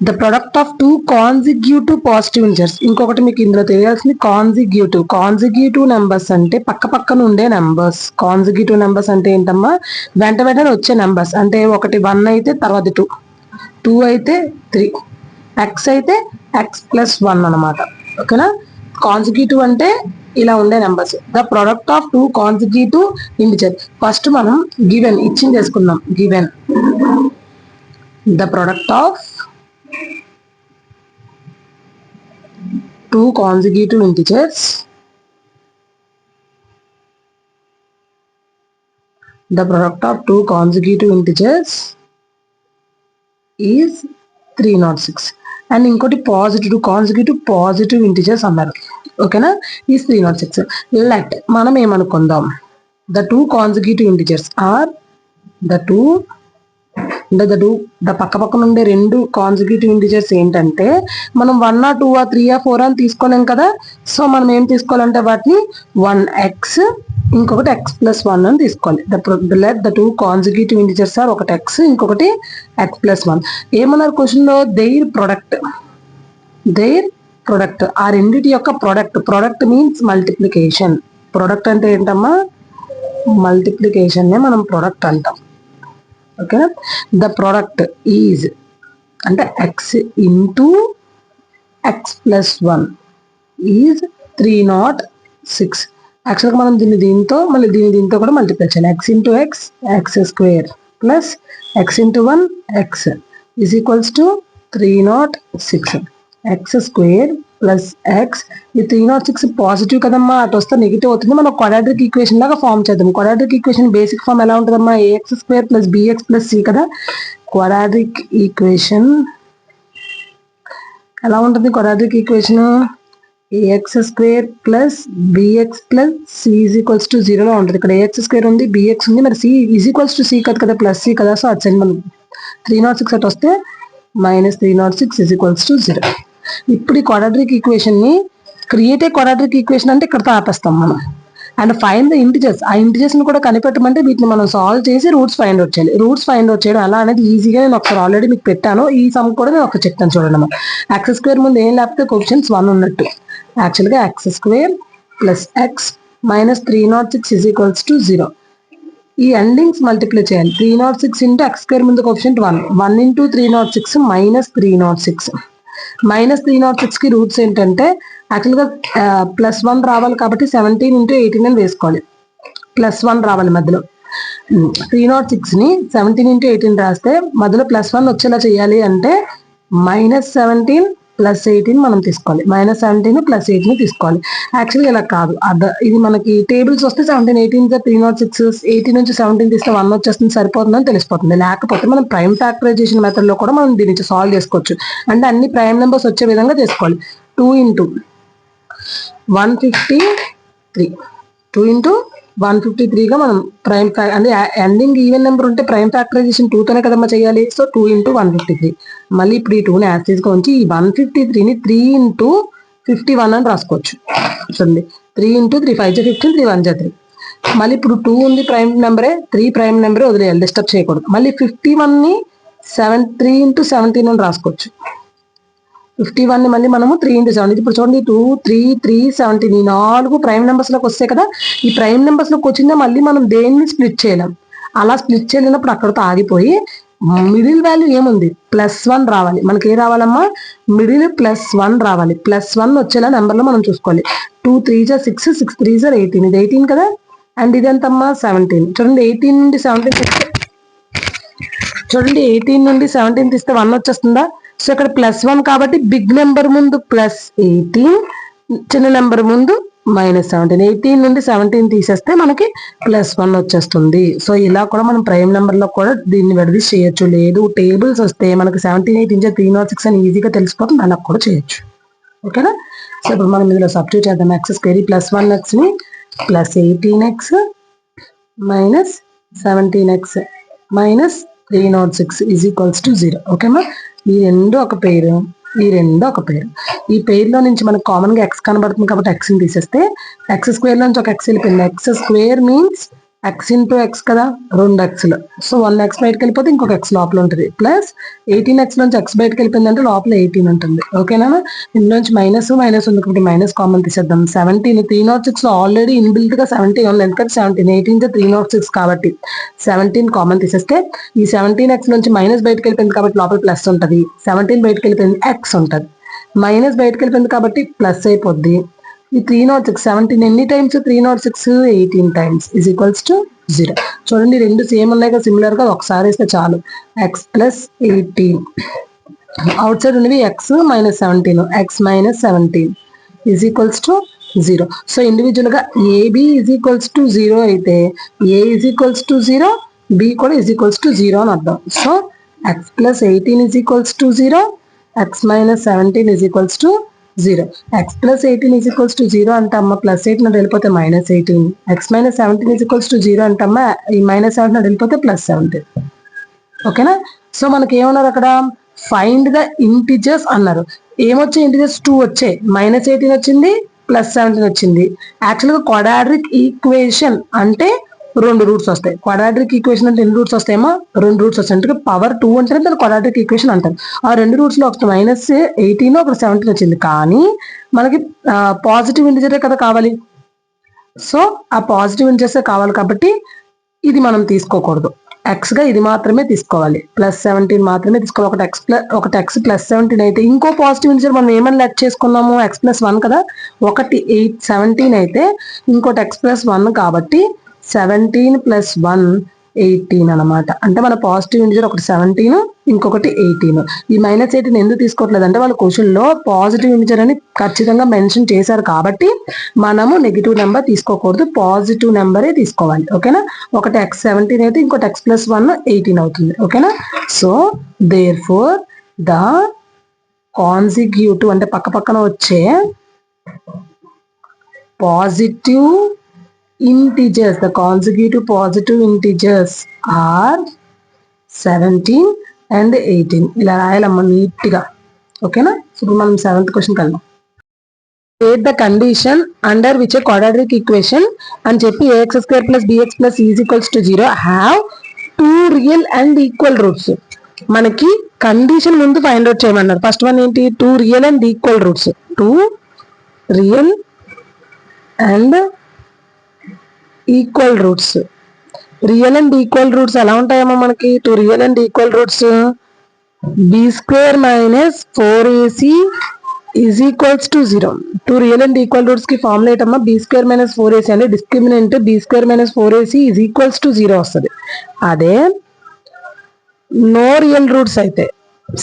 The product of two consecutive positive integers. ఇంకొకటి మీకు ఇందులో తెలియాల్సింది కాన్సిక్యూటివ్ నెంబర్స్ అంటే పక్క పక్కన ఉండే నెంబర్స్. కాన్సిక్యూటివ్ నెంబర్స్ అంటే ఏంటమ్మా? వెంట వెంటనే వచ్చే నెంబర్స్. అంటే ఒకటి 1 అయితే తర్వాత 2 అయితే 3, ఎక్స్ అయితే x+1 అనమాట. ఓకేనా? కాన్సిక్యూటివ్ అంటే ఇలా ఉండే numbers. The product of two consecutive integer. First మనం గివెన్ ఇచ్చింది చేసుకుందాం. Given the product of two consecutive integers the product of two consecutive integers is 306. And ఇంకోటి పాజిటివ్ ఇంటిజర్స్ అన్నారు. ఓకేనా, ఈజ్ 306. లెట్ మనం ఏమనుకుందాం, the two consecutive integers are the పక్కన ఉండే రెండు కాన్సిక్యూటివ్ ఇంటిజర్స్ ఏంటంటే మనం 1 or 2 or 3 or 4 అని తీసుకోలేం కదా. సో మనం ఏం తీసుకోవాలంటే వాటిని 1x ఇంకొకటి x+1 అని తీసుకోవాలి. Let the two consecutive integers are ఒకటి x ఇంకొకటి x+1. ఏమన్నారు క్వశ్చన్ లో, దేర్ ప్రొడక్ట్ ఆ రెండిటి యొక్క ప్రొడక్ట్ మీన్స్ మల్టిప్లికేషన్. ప్రొడక్ట్ అంటే ఏంటమ్మా, మల్టిప్లికేషన్ నే మనం ప్రొడక్ట్ అంటాం. ఓకేనా, ద ప్రొడక్ట్ ఈజ్ అంటే x ఇంటూ x+1 ఈజ్ 306. యాక్చువల్గా మనం దీంతో మళ్ళీ దీంతో కూడా మల్టిప్లై చేయాలి. x into x² plus x into 1 x is equals to 306. x² plus x, ఈ 306 పాజిటివ్ కదమ్మా, అటు వస్తే నెగిటివ్ అవుతుంది. మనం క్వాడ్రాటిక్ ఈక్వేషన్ లాగా ఫామ్ చేద్దాం. క్వాడ్రాటిక్ ఈక్వేషన్ బేసిక్ ఫామ్ ఎలా ఉంటుందమ్మా, ax² plus bx plus c కదా. క్వాడ్రాటిక్ ఈక్వేషన్ ఎలా ఉంటుంది, quadratic equation ax² plus bx plus c is equals to 0 లో ఉంటుంది. ఇక్కడ ax² ఉంది, bx ఉంది, మరి c is equals to c కదా, ప్లస్ c కదా. సో అటు మనం 306 అటు వస్తే -306 ఈజ్ ఈక్వల్స్ టు 0. ఇప్పుడు ఈ క్వాడ్రాటిక్ ఈక్వేషన్ ని క్రియేట్ క్వాడ్రాటిక్ ఈక్వేషన్ అంటే ఇక్కడతో ఆపేస్తాం మనం. అండ్ ఫైండ్ ద ఇంటిజర్స్, ఆ ఇంటిజర్స్ ని కూడా కనిపెట్టమంటే వీటిని మనం సాల్వ్ చేసి రూట్స్ ఫైండ్ అవుట్ చేయాలి. రూట్స్ ఫైండ్ అవుట్ చేయడం అలా అనేది ఈజీగా నేను ఒకసారి ఆల్రెడీ మీకు పెట్టాను. ఈ సమ్ కూడా నేను ఒకసారి చెప్తాను చూడండి అమ్మా. x² ముందు ఏం లేకపోతే కోఎఫిషియెంట్స్ 1 ఉన్నట్టు. యాక్చువల్గా x² plus x minus 306 is equals to 0. ఈ ఎండింగ్స్ మల్టిప్లై చేయాలి. 306 ఇంటూ x² ముందు కోఎఫిషియెంట్ 1 ఇంటూ 306 మైనస్ 306. -306 కి రూట్స్ ఏంటంటే యాక్చువల్గా +1 రావాలి కాబట్టి 17 ఇంటూ 18 అని వేసుకోవాలి. +1 రావాలి మధ్యలో. 306 ని 17 ఇంటూ 18 రాస్తే మధ్యలో +1 వచ్చేలా చేయాలి అంటే -17 ప్లస్ 18 మనం తీసుకోవాలి. -17 ప్లస్ 18 తీసుకోవాలి. యాక్చువల్గా ఇలా కాదు, ఇది మనకి టేబుల్స్ వస్తే 17 18 306, 18 నుంచి 17 తీస్తే 1 వచ్చేస్తుంది, సరిపోతుందని తెలిసిపోతుంది. లేకపోతే మనం ప్రైమ్ ఫ్యాక్టరైజేషన్ మెథడ్ లో కూడా మనం దీని నుంచి సాల్వ్ చేసుకోవచ్చు. అంటే అన్ని ప్రైమ్ నెంబర్స్ వచ్చే విధంగా చేసుకోవాలి. 2 ఇంటూ 153 గా మనం ప్రైమ్ అంటే ఎండింగ్ ఈవెన్ నెంబర్ ఉంటే ప్రైమ్ ఫ్యాక్టరైజేషన్ 2 తోనే కదమ్మా చేయాలి. So 2 into 153. మళ్ళీ ఇప్పుడు ఈ 2ని యాక్సిస్ గా ఉంచి ఈ 153ని 3 ఇంటూ 51 అని రాసుకోవచ్చు. చూడండి, 3 ఇంటూ 3 5 15 3 1 3. మళ్ళీ ఇప్పుడు 2 ఉంది ప్రైమ్ నెంబరే, 3 ప్రైమ్ నెంబరే వదిలేయాలి, డిస్టర్బ్ చేయకూడదు. మళ్ళీ 51ని 3 ఇంటూ 17 అని రాసుకోవచ్చు. 51 ని మళ్ళీ మనము 3 ఇంటూ 17. ఇప్పుడు చూడండి 2 3 3 17 ఈ 4 ప్రైమ్ నెంబర్స్ లోకి వస్తాయి కదా. ఈ ప్రైమ్ నెంబర్స్ లోకి వచ్చిందా మళ్ళీ మనం దేన్ని స్ప్లిట్ చేయలేం. అలా స్ప్లిట్ చేయలేనప్పుడు అక్కడతో ఆగిపోయి మిడిల్ వాల్యూ ఏముంది, +1 రావాలి. మనకి ఏ రావాలమ్మా, మిడిల్ +1 రావాలి. +1 వచ్చేలా నెంబర్ లో మనం చూసుకోవాలి. 2 3 6 6 3 18, ఇది 18 కదా. అండ్ ఇది ఎంతమ్మా 17. చూడండి 18 నుండి 17 తీస్తే, చూడండి 18 నుండి 17 తీస్తే 1 వచ్చేస్తుందా. సో ఇక్కడ +1 కాబట్టి బిగ్ నెంబర్ ముందు +18, చిన్న నెంబర్ ముందు -17. 18 నుండి 17 తీసేస్తే మనకి +1 వచ్చేస్తుంది. సో ఇలా కూడా మనం ప్రైమ్ నెంబర్ లో కూడా దీన్ని విడదీసి చేయొచ్చు. లేదు టేబుల్స్ వస్తే మనకి 17 8 ఇంచే 306 అని ఈజీగా తెలిసిపోతుంది, అలా కూడా చేయొచ్చు. ఓకేనా. సో ఇప్పుడు మనం ఇందులో సబ్స్టిట్యూట్ చేద్దాం. x² +1x ని +18x minus 17x minus 306 is equals to 0. ఓకేమా. ఈ రెండు ఒక పేరు, ఈ రెండు ఒక పేరు. ఈ పేరులో నుంచి మనకు కామన్ గా x కనబడుతుంది కాబట్టి x ని తీసేస్తే x² నుంచి ఒక x వెళ్ళిపోయింది. x² means x into x కదా, 2xలు. సో 1x బయటకు వెళ్ళిపోతే ఇంకొక x లోపల ఉంటుంది. ప్లస్ 18x నుంచి x బయటకు వెళ్ళిపోయింది అంటే లోపల 18 ఉంటుంది. ఓకేనా. ఇందులోంచి మైనస్ ఉంది కాబట్టి మైనస్ కామన్ తీసేద్దాం. 17 306 లో ఆల్రెడీ ఇన్బిల్ట్ గా 17 ఉంది, ఎందుకంటే 17 18 306 కాబట్టి 17 కామన్ తీసేస్తే ఈ 17x నుంచి మైనస్ బయటకు వెళ్ళిపోయింది కాబట్టి లోపల ప్లస్ ఉంటుంది. 17 బయటకు వెళ్ళిపోయింది x ఉంటుంది. మైనస్ బయటకు వెళ్ళిపోయింది కాబట్టి ప్లస్ అయిపోద్ది. ఈ 306 17 ఎన్ని times, 306 18 times is equals to 0. చూడండి రెండు సేమ్ ఉన్నాయి కదా, సిమిలర్ గా ఒకసారి వేస్తే చాలు. x ప్లస్ 18 అవుట్ సైడ్ ఉన్నవి x minus 17, x minus 17 is equals to 0. So individual గా AB ఈజ్ ఈక్వల్స్ టు 0 అయితే A is equals to 0, B కూడా ఈజ్ ఈక్వల్స్ టు 0 అని అర్థం. So x plus 18 is equals to 0, x minus 17 is equals to 0. x plus 18 is equals to 0 అంటే అమ్మ plus 8 వెళ్ళిపోతే minus 18, x minus 17 is equals to 0 అంటే అమ్మ ఈ minus 17 వెళ్ళిపోతే ప్లస్ 17. ఓకేనా? సో మనకి ఏమన్నారు అక్కడ, ఫైండ్ ద ఇంటిజర్స్ అన్నారు. ఏమొచ్చాయి ఇంటిజర్స్? 2 వచ్చాయి, మైనస్ 18 వచ్చింది, ప్లస్ 17 వచ్చింది. యాక్చువల్గా క్వాడ్రాటిక్ ఈక్వేషన్ అంటే 2 రూట్స్ వస్తాయి. క్వాడ్రాటిక్ ఈక్వేషన్ అంటే ఎన్ని రూట్స్ వస్తాయేమో? 2 రూట్స్ వస్తాయి. అంటే పవర్ 2 అంటే దాన్ని క్వాడ్రాటిక్ ఈక్వేషన్ అంటారు. ఆ 2 రూట్స్ లో ఒకటి మైనస్ 18 ఒకటి 17 వచ్చింది, కానీ మనకి పాజిటివ్ ఇంటిజరే కదా కావాలి. సో ఆ పాజిటివ్ ఇంటిజర్సే కావాలి కాబట్టి ఇది మనం తీసుకోకూడదు, ఎక్స్ గా ఇది మాత్రమే తీసుకోవాలి, ప్లస్ 17 మాత్రమే తీసుకోవాలి. ఒకటి ఎక్స్ ప్లస్ 17 అయితే ఇంకో పాజిటివ్ ఇంటిజర్ మనం ఏమని లెట్ చేసుకున్నాము, ఎక్స్ ప్లస్ 1 కదా. ఒకటి 17 అయితే ఇంకోటి ఎక్స్ ప్లస్ 1 కాబట్టి 17 ప్లస్ 1 18 అనమాట. అంటే మన పాజిటివ్ ఇంటిజర్ ఒకటి 17, ఇంకొకటి 18. ఈ మైనస్ 18 ఎందుకు తీసుకోవట్లేదు అంటే వాళ్ళ క్వశ్చన్ లో పాజిటివ్ ఇంటిజర్ అని ఖచ్చితంగా మెన్షన్ చేశారు కాబట్టి మనము నెగిటివ్ నెంబర్ తీసుకోకూడదు, పాజిటివ్ నెంబరే తీసుకోవాలి. ఓకేనా? ఒకటి x 17 అయితే ఇంకోటి x ప్లస్ 1 18 అవుతుంది. ఓకేనా? So therefore the consecutive అంటే పక్క పక్కన వచ్చే positive integers, the consecutive positive integers are 17 and 18. ఇలా రాయాలమ్మా నీట్గా. ఓకేనా? ఇప్పుడు మనం 7th క్వశ్చన్కి వెళ్దాం. State the condition under which a quadratic equation అని చెప్పి ax square plus bx plus c is equals to 0 have 2 real and equal roots. మనకి కండిషన్ ముందు ఫైండ్ అవుట్ చేయమన్నారు. ఫస్ట్ వన్ ఏంటి? 2 real and equal roots. 2 real and equal roots. Real and equal roots ఎలా ఉంటాయేమో మనకి? 2 real and equal roots b square minus 4ac is equals to 0. 2 real and equal roots కి formula ఏంటమ్మా? B square minus 4ac అంటే discriminant b square minus 4ac is equals to 0 వస్తుంది. అదే no real roots అయితే,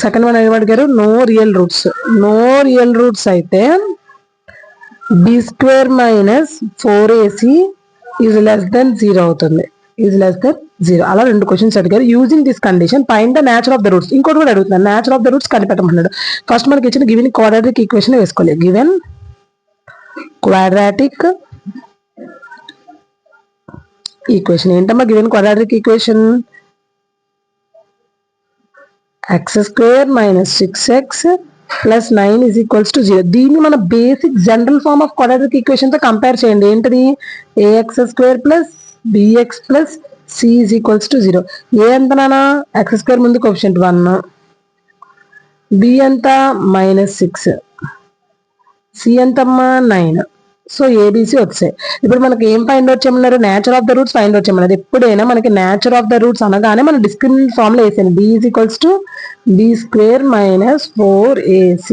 second one అడిగారు no real roots. No real roots అయితే b square minus 4ac is less then 0 అవుతుంది. Is less then 0. అలా 2 questions అడిగారు. Using this condition find the nature of the roots. ఇంకోటి కూడా అడుగుతున్నాను, nature of the roots కనిపెట్టమన్నాడు. First మనకి ఇచ్చిన గివెన్ క్వాడ్రాటిక్ ఈక్వేషన్ వేసుకోవాలి. గివెన్ క్వాడ్రాటిక్ ఈక్వేషన్ ఏంటమ్మా? Given quadratic equation x square minus 6x plus 9 is equals to 0. దీన్ని మన basic general form of quadratic equation తో కంపేర్ చేయండి. ఏంటిది? ax square plus bx plus c is equals to 0. A ఎంత నానా? X square ముందు coefficient 1, b ఎంత? Minus 6, c ఎంతమ్మా? 9. సో ఏబిసి వచ్చాయి. ఇప్పుడు మనకి ఏం ఫైండ్ అవుట్ చేయమన్నారు? Nature of the roots find out చేయమన్నారు. ఎప్పుడైనా మనకి నేచర్ ఆఫ్ ద రూట్స్ అనగానే మనం డిస్క్రిమినెంట్ ఫార్మ్ లో వేసాను. B is equals to b square minus 4ac.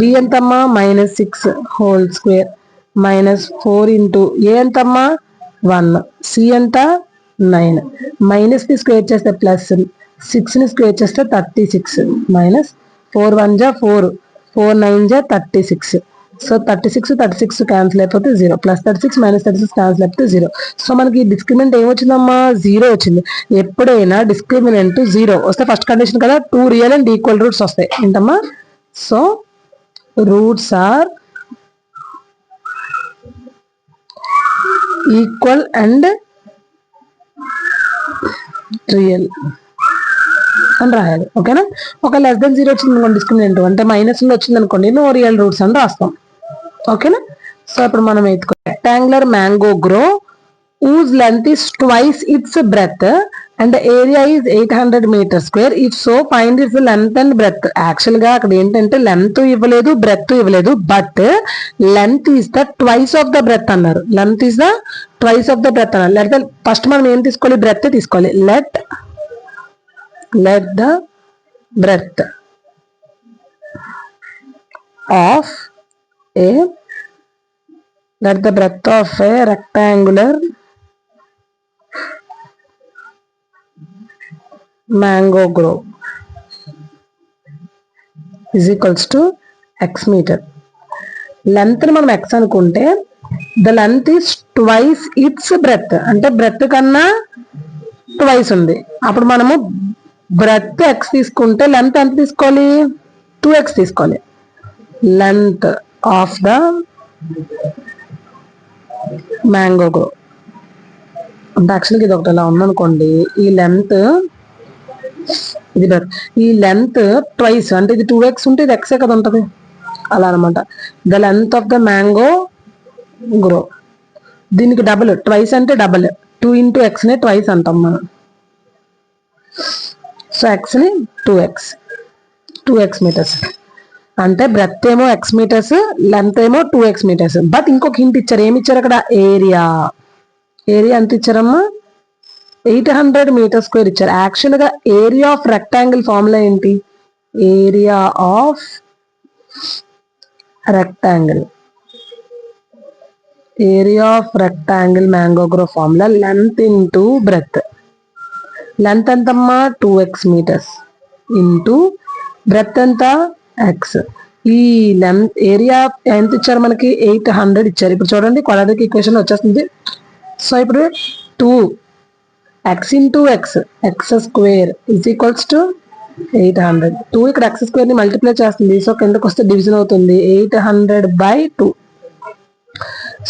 B ఎంతమ్మా? Minus 6 whole square minus 4 into a ఎంతమ్మా? 1, సి ఎంత? 9. మైనస్ ని స్క్వేర్ చేస్తే ప్లస్, 6 ని స్క్వేర్ చేస్తే 36 మైనస్ 4 1 జా 4, 4 9 జా 36. సో 36 క్యాన్సిల్ అయిపోతే 0, ప్లస్ 36 మైనస్ 36 క్యాన్సిల్ అయిపోతే 0. సో మనకి డిస్క్రిమినెంట్ ఏమొచ్చిందమ్మా? 0 వచ్చింది. ఎప్పుడైనా డిస్క్రిమినెంట్ 0 వస్తే ఫస్ట్ కండిషన్ కదా 2 రియల్ అండ్ ఈక్వల్ రూట్స్ వస్తాయి. ఏంటమ్మా? So roots are equal and real అని రాయాలి. ఓకేనా? ఒక లెస్ దెన్ 0 వచ్చింది అనుకోండి డిస్క్రిమినెంట్, అంటే మైనస్ లో వచ్చింది అనుకోండి నో రియల్ రూట్స్ అని రాస్తాం. ఓకేనా? సో ఇప్పుడు మనం rectangular mango grow whose length is twice its breadth and the area is 800 meters square. If so, find its length and breadth. Actual గా అక్కడ ఏంటంటే లెంత్ ఇవ్వలేదు, బ్రెత్ ఇవ్వలేదు, but length is the twice of the breadth అన్నారు. Length is the twice of the breadth అన్నారు. లేకపోతే first మనం ఏం తీసుకోవాలి? బ్రెత్ తీసుకోవాలి. Let the breadth of a rectangular mango grow is equals to x meter. Length ని మనం x అనుకుంటే the length is twice its breadth, అంటే బ్రెత్ కన్నా ట్వైస్ ఉంది. అప్పుడు మనము బ్రెత్ ఎక్స్ తీసుకుంటే లెంత్ ఎంత తీసుకోవాలి, 2x తీసుకోవాలి. Length of the mango grow అంటే యాక్చువల్గా ఇది ఒకటి ఇలా ఉందనుకోండి, ఈ లెంత్ ఇది ఈ లెంత్ ట్వైస్ అంటే ఇది 2x ఉంటే ఇది ఎక్సే కదా ఉంటుంది, అలా అనమాట. The length of the mango grow, దీనికి డబుల్, ట్వైస్ అంటే డబుల్, 2 into x ని ట్వైస్ అంటాం మనం. సో ఎక్స్ ని 2x మీటర్స్ అంటే బ్రెత్ ఏమో x మీటర్స్, లెంత్ ఏమో 2x మీటర్స్. బట్ ఇంకొక హింట్ ఇచ్చారు, ఏమి ఇచ్చారు అక్కడ, ఏరియా ఎంత ఇచ్చారమ్మా, 800 మీటర్ స్క్వేర్ ఇచ్చారు. యాక్చువల్ గా ఏరియా ఆఫ్ రెక్టాంగిల్ ఫార్ములా ఏంటి, area of rectangle mango grow formula length into breath. Length ఎంతమ్మా 2x మీటర్స్ ఇంటూ బ్రెత్ ఎంత x. ఈ లెంత్ ఏరియా ఎంత ఇచ్చారు మనకి, 800 ఇచ్చారు. ఇప్పుడు చూడండి క్వాడ్రాటిక్ ఈక్వేషన్ వచ్చేస్తుంది. సో ఇప్పుడు 2x into x square is equals to 800. 2 ఇక్కడ x స్క్వేర్ ని మల్టిప్లై చేస్తుంది, సో కిందకు వస్తే డివిజన్ అవుతుంది, 800/2.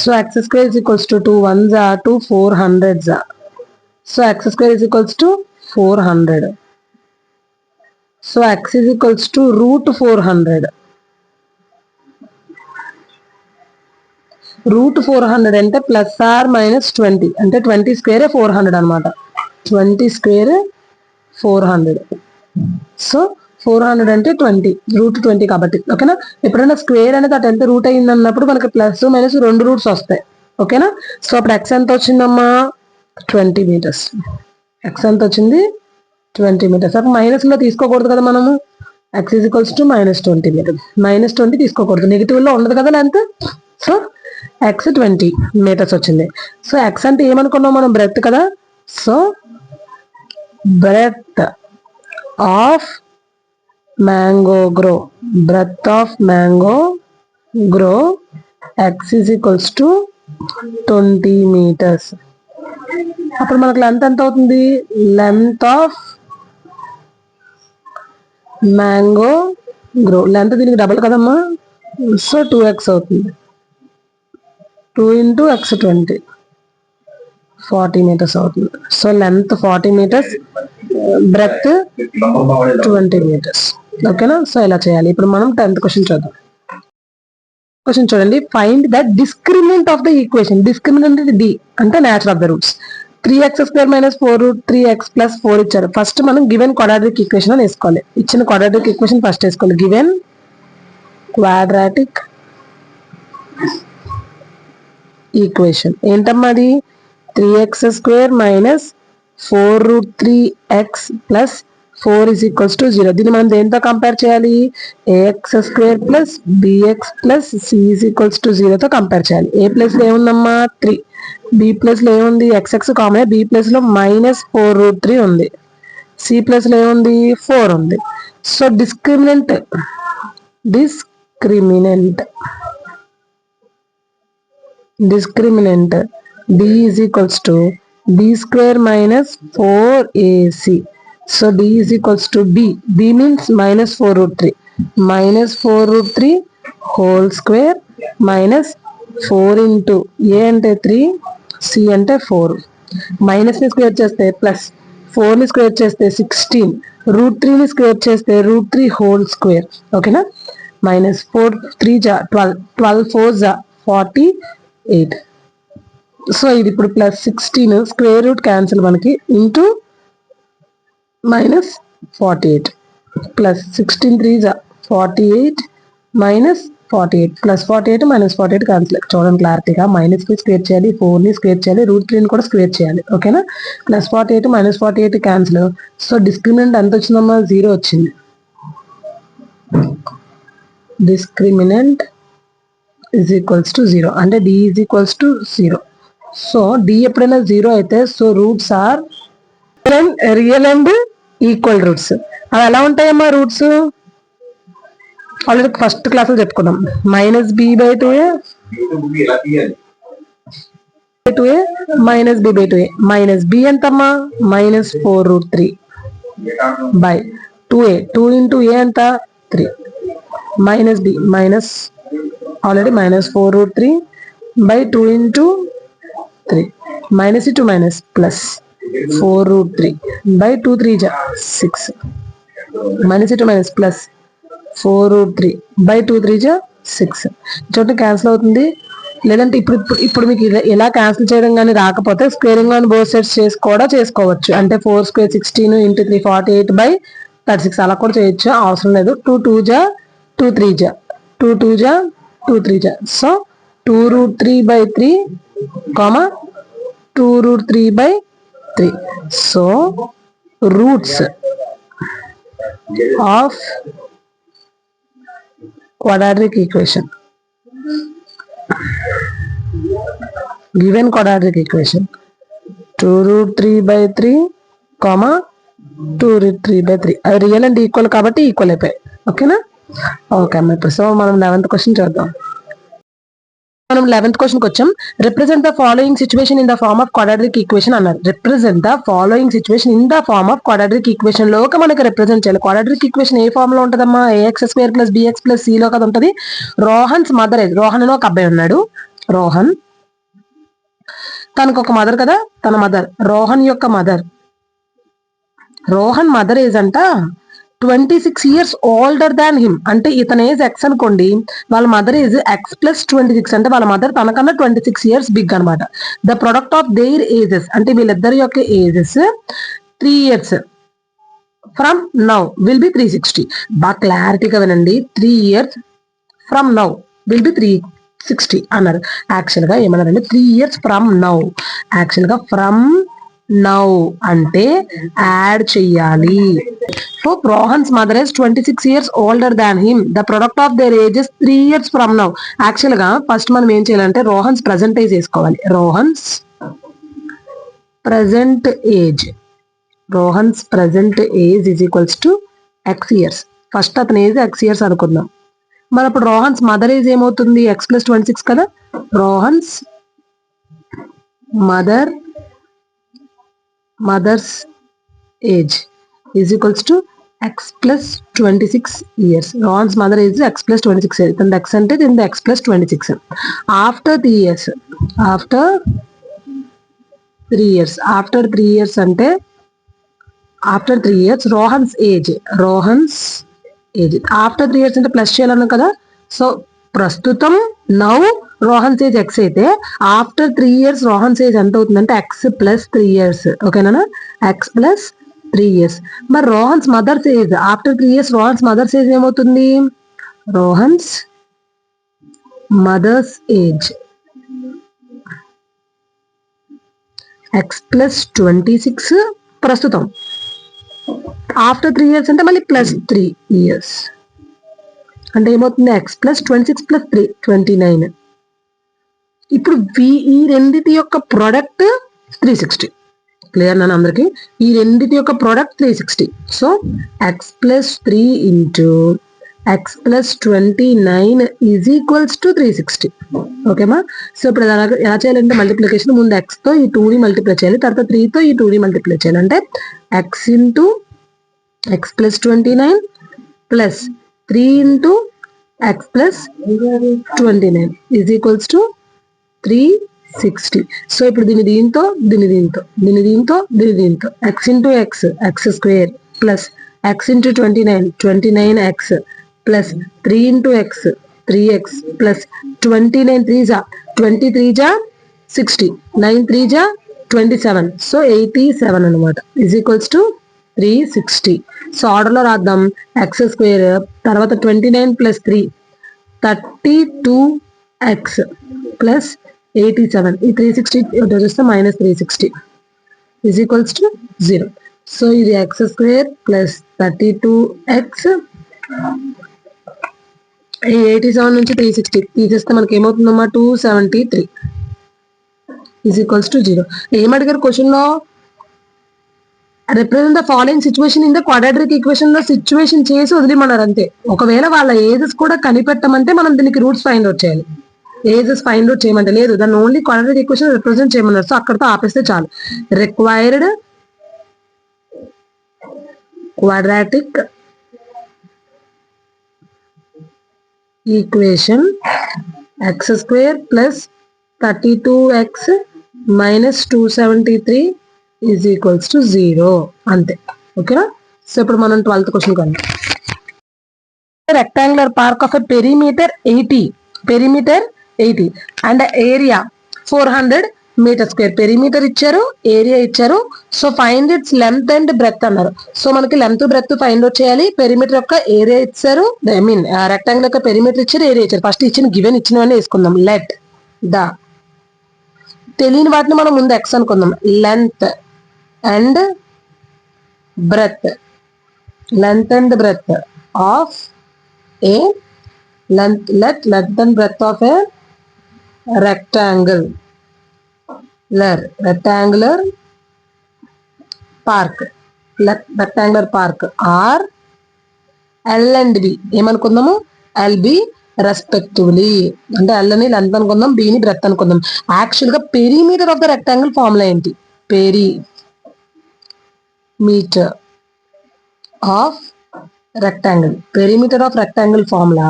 So x square is equals to 2 1s are 2 400s are. So x square is equals to 400. So x is equals to √400. √400 అంటే plus or minus 20, అంటే 20 square 400 అనమాట. 20 square 400. So 400 అంటే 20, √20 కాబట్టి. ఓకేనా, ఎప్పుడైనా స్క్వేర్ అనేది అటు ఎంత రూట్ అయింది అన్నప్పుడు మనకి ప్లస్ మైనస్ 2 రూట్స్ వస్తాయి. ఓకేనా, సో అప్పుడు x ఎంత వచ్చిందమ్మా 20 మీటర్స్. x ఎంత వచ్చింది 20 మీటర్స్. అప్పుడు మైనస్ లో తీసుకోకూడదు కదా మనము, x is equals to -20 metre. -20 తీసుకోకూడదు, నెగిటివ్ లో ఉండదు కదా లెంత్. సో x 20 మీటర్స్ వచ్చింది. సో x అంటే ఏమనుకున్నాం మనం, బ్రెత్ కదా. So breadth of mango grove x is equals to 20 metres. అప్పుడు మనకు లెంత్ ఎంత అవుతుంది, length of mango grove, length దీనికి డబుల్ కదమ్మా, సో 2x అవుతుంది. 2 into x 20, 40 మీటర్స్ అవుతుంది. So length 40 metres, breadth 20 metres. ఓకేనా, సో ఇలా చేయాలి. ఇప్పుడు మనం 10th క్వశ్చన్ చూద్దాం. క్వశ్చన్ చూడండి, find the discriminant of the equation. Discriminant d అంటే nature of the roots. 3x² - 4√3x + 4 ఇచ్చారు. ఫస్ట్ మనం గివెన్ క్వాడ్రాటిక్ ఈక్వేషన్ అని వేసుకోవాలి. ఇచ్చిన క్వాడ్రాటిక్ ఈక్వేషన్ ఫస్ట్ వేసుకోవాలి. గివెన్ క్వాడ్రాటిక్ ఈక్వేషన్ ఏంటమ్మా అది, 3x² - 4√3x + 4 = 0. దీన్ని మనం దేంతో కంపేర్ చేయాలి, ax² + bx + c = 0తో కంపేర్ చేయాలి. ఏ ప్లేస్ లో ఏముందమ్మా 3, బి ప్లేస్ లో ఏముంది xx కామన్, బి ప్లేస్ లో -4√3 ఉంది, సి ప్లేస్ లో ఏముంది 4 ఉంది. So discriminant d is equals to b² - 4ac. So d is equals to b means -4√3, -4√3 whole square minus 4 into a అంటే 3, c అంటే 4. మైనస్ ని స్క్వేర్ చేస్తే ప్లస్, 4 ని స్క్వేర్ చేస్తే 16, √3 ని స్క్వేర్ చేస్తే √3 whole square. ఓకేనా, -4 3 జా 12, 12 4 జా 48. సో ఇది ఇప్పుడు +16 స్క్వేర్ రూట్ క్యాన్సిల్ మనకి ఇంటూ -48 ప్లస్ 16 3 జా 48 -48 +48 -48 క్యాన్సిల్. చూడండి క్లారిటీగా, మైనస్ ని స్క్వేర్ చేయాలి, 4 ని స్క్వేర్ చేయాలి, √3 ని కూడా స్క్వేర్ చేయాలి. ఓకేనా, +48 -48 క్యాన్సిల్. సో డిస్క్రిమినెంట్ ఎంత వచ్చిందమ్మా 0 వచ్చింది. డిస్క్రిమినెంట్ ఈజ్ ఈక్వల్స్ టు 0 అంటే d is equals to 0. So d ఎప్పుడైనా 0 అయితే so roots are real and equal roots. అవి ఎలా ఉంటాయమ్మా రూట్స్, ఆల్రెడీ ఫస్ట్ క్లాస్ లో చెప్పుకున్నాం. -b/2a to a minus b by 2a minus b ఎంతమ్మా minus 4√3 by 2a 2 into a ఎంత 3 minus b minus already minus 4√3 by 2 into 3 minus to minus plus 4√3 by 2 3 ja 6 minus to minus plus 4√3 by 2 3 ja 6 చూడండి cancel అవుతుంది. లేదంటే ఇప్పుడు మీకు ఎలా cancel చేయడం కానీ రాకపోతే స్క్వేరింగ్ ఆన్ బోత్ సైడ్స్ చేసుకోవచ్చు. అంటే 4 స్క్వేర్ 16 ఇంటూ 3 48 by 36 అలా కూడా చేయొచ్చు, అవసరం లేదు. 2 2 ja 2 3 ja 2 2 ja 2 3 ja so 2√3 by 3 2√3 by 3. So roots of quadratic equation, given quadratic equation 2√3 by 3 2√3 by 3 అవి రియల్ అండ్ ఈక్వల్ కాబట్టి ఈక్వల్ అయిపోయాయి. ఓకేనా? ఓకే అమ్మ. ఇప్పుడు సో మనం 11th క్వశ్చన్ చూద్దాం. మనం 11th క్వశ్చన్కి వచ్చాం. Represent the following situation in the form of quadratic equation అన్నారు. Represent the following situation in the form of quadratic equation లోకి మనకి రిప్రజెంట్ చేయాలి. క్వాడ్రాటిక్ ఈక్వేషన్ ఏ ఫార్మ్ లో ఉంటుందమ్మా? ax² + bx + c లో కదా ఉంటుంది. రోహన్స్ మదర్ ఏజ్, రోహన్ అని ఒక అబ్బాయి ఉన్నాడు. రోహన్ తనకు ఒక మదర్ కదా, తన మదర్ రోహన్ యొక్క మదర్, రోహన్ మదర్ ఏజ్ అంట 26 years ఓల్డర్ దాన్ హిమ్. అంటే ఇతని ఏజ్ x అనుకోండి, వాళ్ళ మదర్ ఏజ్ x + 26 అంటే వాళ్ళ మదర్ తనకన్నా 26 years బిగ్ అనమాట. The product of their ages అంటే వీళ్ళిద్దరి యొక్క ages 3 years from now will be 360. బాగా క్లారిటీగా వినండి. 3 years from now will be 360 అన్నారు. యాక్చువల్ గా ఏమన్నారంటే 3 years ఫ్రమ్ నౌ. యాక్చువల్ గా ఫ్రమ్ నౌ అంటే యాడ్ చెయ్యాలి. So Rohan's mother is 26 years older than him. The product of their ages 3 years from now. Actual గా ఫస్ట్ మనం ఏం చేయాలంటే రోహన్స్ ప్రెసెంట్ ఏజ్ వేసుకోవాలి. Rohan's present age, Rohan's present age is equals to x years. First అతని age x years అనుకుందాం. మరి అప్పుడు Rohan's mother age ఏమవుతుంది? x + 26 కదా. Rohan's mother's age is equals to x + 26 years. Rohan's mother age x + 26 years. ఇతని x అంటే దీని x + 26. After 3 years, after 3 years, after 3 years అంటే after 3 years Rohan's age, Rohan's age after 3 years అంటే ప్లస్ చేయాలన్నాం కదా. సో ప్రస్తుతం నౌ రోహన్స్ ఏజ్ x అయితే after 3 years Rohan's age ఎంత అవుతుందంటే x + 3 years. ఓకేనా? x + 3 years. మరి Rohan's mother's age after 3 years Rohan's mother's age ఏమవుతుంది? రోహన్స్ మదర్స్ ఏజ్ x + 26 ప్రస్తుతం. ఆఫ్టర్ 3 years అంటే మళ్ళీ +3 years అంటే ఏమవుతుంది? x + 26 + 3 29. ఇప్పుడు ఈ రెండిటి యొక్క ప్రొడక్ట్ 360. క్లియర్ నాన్న అందరికి? ఈ రెండిటి యొక్క product 360. So x + 3 into x + 29 is equals to 360. ఓకేమా? సో ఇప్పుడు ఎలా చేయాలంటే మల్టిప్లికేషన్ ముందు x తో ఈ 2ని మల్టిప్లై చేయాలి, తర్వాత 3 తో ఈ 2ని మల్టిప్లై చేయాలి. అంటే x into x + 29 plus 3 into x + 29 is equals to 360. So ఇప్పుడు దీంతో x into x² plus x into 29 29x plus 3 into x 3x plus 29 3 జా 60 9 3 జా 27. సో 87 అనమాట ఈజ్ ఈక్వల్స్ టు 360. సో ఆర్డర్లో రాద్దాం. x² తర్వాత 29 ప్లస్ 3 32x ప్లస్ 87. ఈ 360 చూస్తే -360 ఈజ్ ఈక్వల్స్ టు 0. సో ఇది x² ప్లస్ 32x 87 నుంచి 360 తీసేస్తే మనకి ఏమవుతుందమ్మా? 273 ఈజ్ ఈక్వల్స్ టు 0. ఏమడిగారు క్వశ్చన్ లో? Represent the following situation in the quadratic equation లో సిచ్యువేషన్ చేసి వదిలిమన్నారు అంతే. ఒకవేళ వాళ్ళ ఏజెస్ కూడా కనిపెట్టమంటే మనం దీనికి రూట్స్ ఫైండ్ అవుట్ చేయాలి. ఏజెస్ ఫైండ్ అవుట్ చేయమంటే లేదు, దాన్ని ఓన్లీ క్వాడ్రాటిక్ ఈక్వేషన్ రిప్రజెంట్ చేయమన్నారు. సో అక్కడతో ఆపేస్తే చాలు. Required quadratic equation x square plus 32x minus 273 is equals to 0 అంతే. ఓకేనా? సో ఇప్పుడు మనం 12th క్వశ్చన్ కానీ rectangular park of a perimeter 80 and area 400 metre square. Perimeter ఇచ్చారు, ఏరియా ఇచ్చారు. So find its length and breadth అన్నారు. So మనకి length breadth find out చేయాలి. పెరిమీటర్ యొక్క ఏరియా ఇచ్చారు, ఐ మీన్ రెక్టాంగిల్ యొక్క పెరిమీటర్ ఇచ్చారు, ఏరియా ఇచ్చారు. ఫస్ట్ గివెన్ ఇచ్చినవన్నీ వేసుకుందాం. లెట్ ద తెలియని వాటిని మనం ముందు ఎక్స్ అనుకుందాం. Length and breadth of a length and breadth of a rectangular park are L and B ఏమనుకుందాము? LB respectively. అంటే L ని లెంత్ అనుకుందాం, B ని బ్రెత్ అనుకుందాం. యాక్చువల్ గా perimeter of the rectangle formula ఏంటి? Perimeter of rectangle. Perimeter of rectangle formula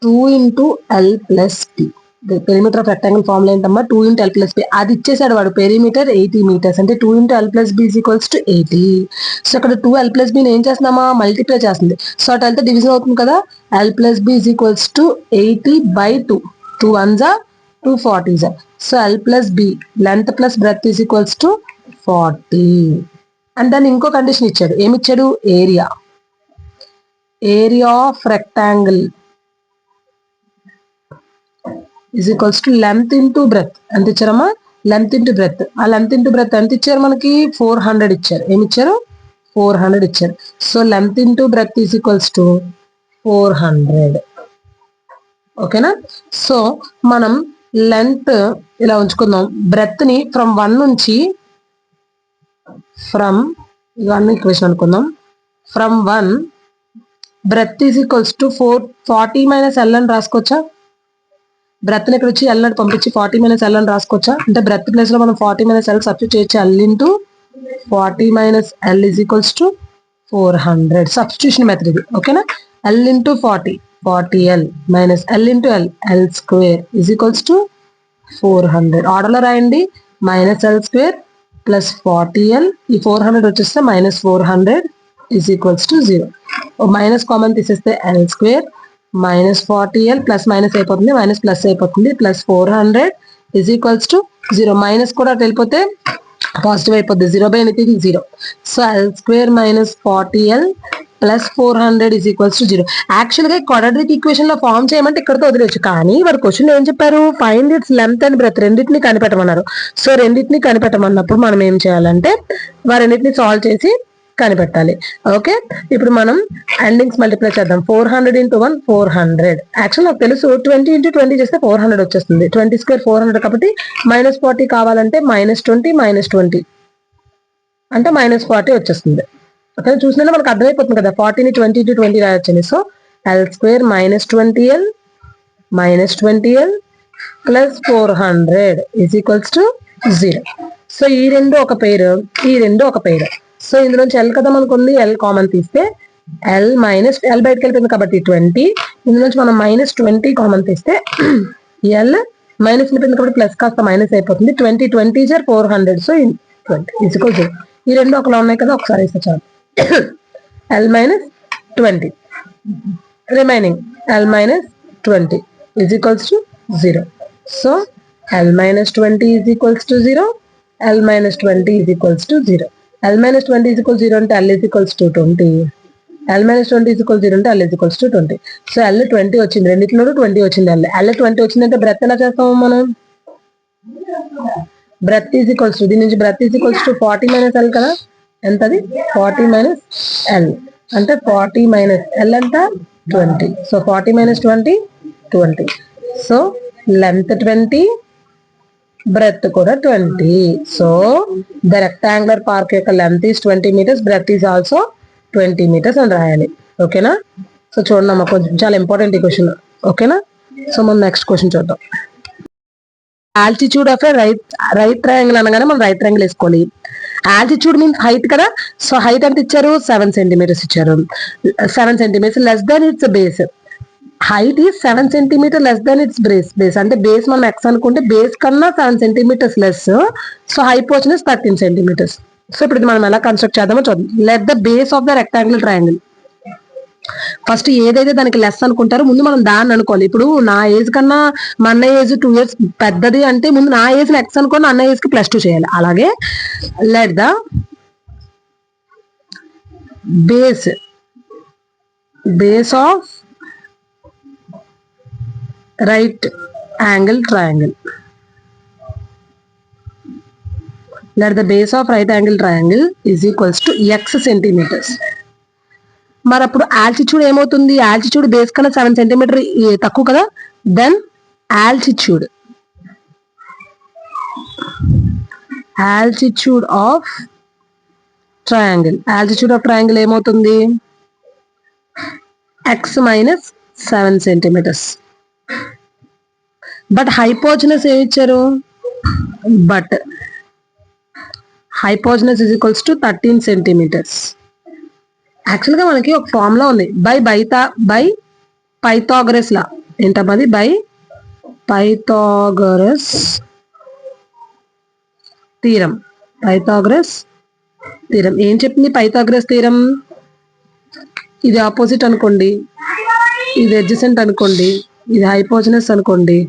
2 into L plus P. The perimeter of rectangle formula ఏంటమ్మా? 2 into L plus P. అది ఇచ్చేసాడు వాడు. పెరిమీటర్ 80 మీటర్స్ అంటే 2 into L plus B is equals to 80. So అక్కడ 2 L plus B ని ఏం చేస్తున్నామా? Multiply చేస్తుంది. సో అటు వెళ్తే డివిజన్ అవుతుంది కదా. L plus B is equals to 80 by 2. 2 ones are 2 40s. So L plus B length plus breadth is equals to 40. And దాన్ని ఇంకో కండిషన్ ఇచ్చాడు. ఏమి ఇచ్చాడు? Area of rectangle is equals to length into breadth. ఎంత ఇచ్చారమ్మా? Length into breadth. ఆ length into breadth ఎంత ఇచ్చారు మనకి? 400 ఇచ్చారు. ఏమి ఇచ్చారు? 400 ఇచ్చారు. So length into breadth is equals to 400. ఓకేనా? సో మనం లెంత్ ఇలా ఉంచుకుందాం. బ్రెత్ ని ఫ్రమ్ 1 నుంచి ఇవన్నీ ఈక్వేషన్ అనుకుందాం. From 1 breadth is equals to 40 minus l అని రాసుకోవచ్చా? బ్రెత్ ఇక్కడ వచ్చి ఎల్ అని పంపించి 40 మైనస్ ఎల్ అని రాసుకోవచ్చా? అంటే బ్రెత్ ప్లేస్ లో మనం 40 మైనస్ ఎల్ సబ్స్టిట్యూట్ చేయొచ్చు. L into 40 minus l is equals to 400. Substitution method ఇది. ఓకేనా? L into 40 l minus l into l square is equals to 400. ఆర్డర్లో రాయండి. Minus l square plus 40l. ఈ 400 వచ్చేస్తే minus 400 is equals to 0. Minus common తీసేస్తే l square minus 40l plus minus అయిపోతుంది, minus plus అయిపోతుంది, plus 400 is equals to 0. Minus కూడా అటు వెళ్ళిపోతే పాజిటివ్ అయిపోద్ది. 0 by anything 0. So l square minus 40l plus 400 is equals to 0. యాక్చువల్గా quadratic equation లో form చేయమంటే ఇక్కడతో వదిలేచ్చు. కానీ వాడు క్వశ్చన్ ఏం చెప్పారు? Find its length and breadth రెండింటిని కనిపెట్టమన్నారు. సో రెండింటిని కనిపెట్టమన్నప్పుడు మనం ఏం చేయాలంటే వారెన్నిటిని సాల్వ్ చేసి కనిపెట్టాలి. ఓకే, ఇప్పుడు మనం ఎండింగ్స్ మల్టిప్లై చేద్దాం. 400 ఇంటూ 1 400. యాక్చువల్ నాకు తెలుసు 20 ఇంటూ 20 చేస్తే 400 వచ్చేస్తుంది. 20 స్క్వేర్ 400 కాబట్టి మైనస్ 40 కావాలంటే మైనస్ 20 అంటే మైనస్ 40 వచ్చేస్తుంది. ఓకే, చూసినా మనకు అర్థమైపోతుంది కదా 40ని 20 ఇంటూ 20 రాయొచ్చని. So l square minus 20l plus 400 is equals to 0. So ఈ రెండు ఒక పేరు, ఈ రెండు ఒక పేరు. సో ఇందులోంచి ఎల్ కదా మనకు ఉంది, ఎల్ కామన్ తీస్తే ఎల్ మైనస్ ఎల్ బయటకు వెళ్ళిపోయింది కాబట్టి 20. ఇందులోంచి మనం మైనస్ 20 కామన్ తీస్తే ఎల్ మైనస్ వెళ్ళిపోయింది కాబట్టి ప్లస్ కాస్త మైనస్ అయిపోతుంది. 20 సార్ 400. So 20 is equal 0. ఈ రెండు ఒకలా ఉన్నాయి కదా, ఒకసారి వేస్తే చాలు. L minus 20 remaining L minus 20 is equals to 0. So L minus 20 is equals to 0, L minus 20 is equals to 0. L minus 20 is equal 0 అంటే L is equals to 20. L minus 20 is equal 0 అంటే L is equals to 20. So L 20 వచ్చింది, రెండింటిలోనూ 20 వచ్చింది. L 20 వచ్చిందంటే breath ఎలా చేస్తాము మనం? Breath is equals to, దీని నుంచి breadth is equals to 40 minus l కదా. ఎంతది? 40 మైనస్ ఎల్ అంటే 40 మైనస్ ఎల్ అంట 20. So 40 minus 20 20. So length 20, breadth కూడా 20. సో ద రెక్టాంగులర్ పార్క్ యొక్క length is 20 meters, breadth is also 20 meters అని రాయాలి. ఓకేనా? సో చూడండి అమ్మా, కొంచెం చాలా ఇంపార్టెంట్ ఈ క్వశ్చన్. ఓకేనా? సో మనం నెక్స్ట్ క్వశ్చన్ చూద్దాం. ఆల్టిట్యూడ్ ఆఫ్ రైట్ ట్రయాంగిల్ అనగానే మనం రైట్ ట్రయాంగిల్ వేసుకోవాలి. ఆల్టిట్యూడ్ మీన్స్ హైట్ కదా, సో హైట్ ఎంత ఇచ్చారు 7 సెంటీమీటర్స్ ఇచ్చారు. 7 centimetres less than its base. Height is 7 centimetre less than its base అంటే బేస్ మనం ఎక్స్ అనుకుంటే బేస్ కన్నా 7 centimetres less. So hypotenuse 13 centimetres. So ఇప్పుడు ఇది మనం ఎలా కన్స్ట్రక్ట్ చేద్దామో చూద్దాం. Let the base of the rectangular triangle. First ఏదైతే దానికి లెస్ అనుకుంటారో ముందు మనం దాన్ని అనుకోవాలి. ఇప్పుడు నా ఏజ్ కన్నా మా అన్న ఏజ్ 2 years పెద్దది అంటే ముందు నా ఏజ్ ఎక్స్ అనుకోని అన్న ఏజ్ కి +2 చేయాలి. అలాగే let the base of right angle triangle. Let the base of right angle triangle is equals to x centimetres. మరి అప్పుడు ఆల్టిట్యూడ్ ఏమవుతుంది? ఆల్టిట్యూడ్ బేస్ కన్నా 7 సెంటీమీటర్ తక్కువ కదా. దెన్ ఆల్టిట్యూడ్ ఆఫ్ ట్రయాంగిల్ ఏమవుతుంది? x minus 7 centimetres. But hypotenuse ఏమి ఇచ్చారు? But hypotenuse is equals to 13 centimetres. యాక్చువల్గా మనకి ఒక ఫార్ములా ఉంది, బై పైథాగరస్ లా. ఏంటమ్మది? By Pythagoras theorem. ఏం చెప్పింది పైథాగరస్ థీరం? ఇది ఆపోజిట్ అనుకోండి, ఇది అడ్జసెంట్ అనుకోండి, ఇది హైపోటెనస్ అనుకోండి.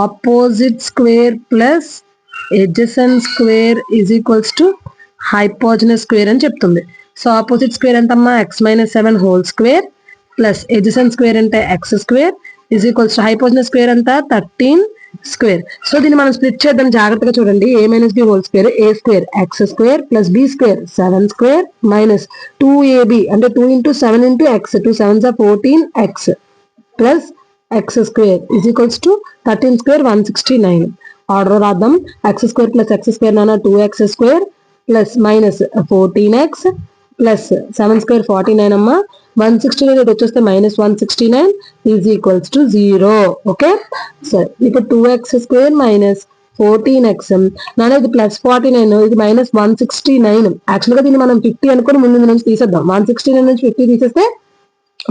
Opposite square plus adjacent square is equals to hypotenuse square అని చెప్తుంది. సో ఆపోజిట్ స్క్వేర్ ఎంతమ్మా? x minus 7 whole square plus adjacent square అంటే x square is equals to hypotenuse square అంతా 13 స్క్వేర్. సో దీన్ని మనం స్ప్లిట్ చేద్దాం, జాగ్రత్తగా చూడండి. a minus b whole square a square x square plus b square 7 square minus 2ab అంటే 2 into 7 into x 2 7s are 14x plus x square is equals to 13 square 169. Order రాద్దాం. x square plus x square నాన్న 2x square plus minus 14x plus 7 square 49 అమ్మా. 169 ఇటు వచ్చేస్తే minus 169 is equals to 0. Okay సరే, ఇప్పుడు 2x square minus 14x నాన్న ఇది plus 49, ఇది మైనస్ 169. యాక్చువల్గా దీన్ని మనం 50 అనుకుని ముందు నుంచి తీసేద్దాం. 169 నుంచి 50 తీసేస్తే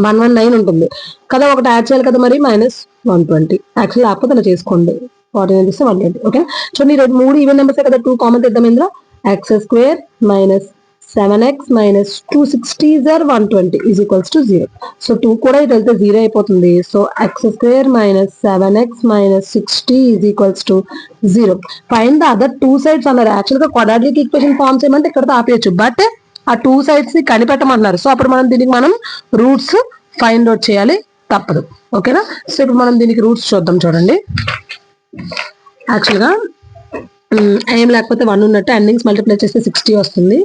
119 ఉంటుంది కదా. ఒకటి యాడ్ చేయాలి కదా, మరి మైనస్ 120. యాక్చువల్ లేకపోతే అలా చేసుకోండి. 49 ఇస్తే 120. ఓకే చూడండి, ఈ 3 ఈవెన్ నెంబర్స్ కదా. 2 కామన్ తెద్దాం ఇందులో. x square minus 7x minus 260 120 is equals to 0. So 2 కూడా ఇది వెళ్తే 0 అయిపోతుంది. So x square minus 7x minus 60 is equals to 0. Find the other 2 sides అన్నారు. యాక్చువల్గా క్వాడ్రాటిక్ ఈక్వేషన్ ఫార్మ్స్ ఏమంటే ఇక్కడ ఆపేయచ్చు, బట్ ఆ 2 సైడ్స్ ని కనిపెట్టమంటున్నారు. సో అప్పుడు మనం దీనికి రూట్స్ ఫైండ్ అవుట్ చేయాలి, తప్పదు. ఓకేనా. సో ఇప్పుడు మనం దీనికి రూట్స్ చూద్దాం. చూడండి, యాక్చువల్గా ఏం లేకపోతే 1 ఉన్నట్టు ఎండింగ్స్ మల్టిప్లై చేస్తే 60 వస్తుంది.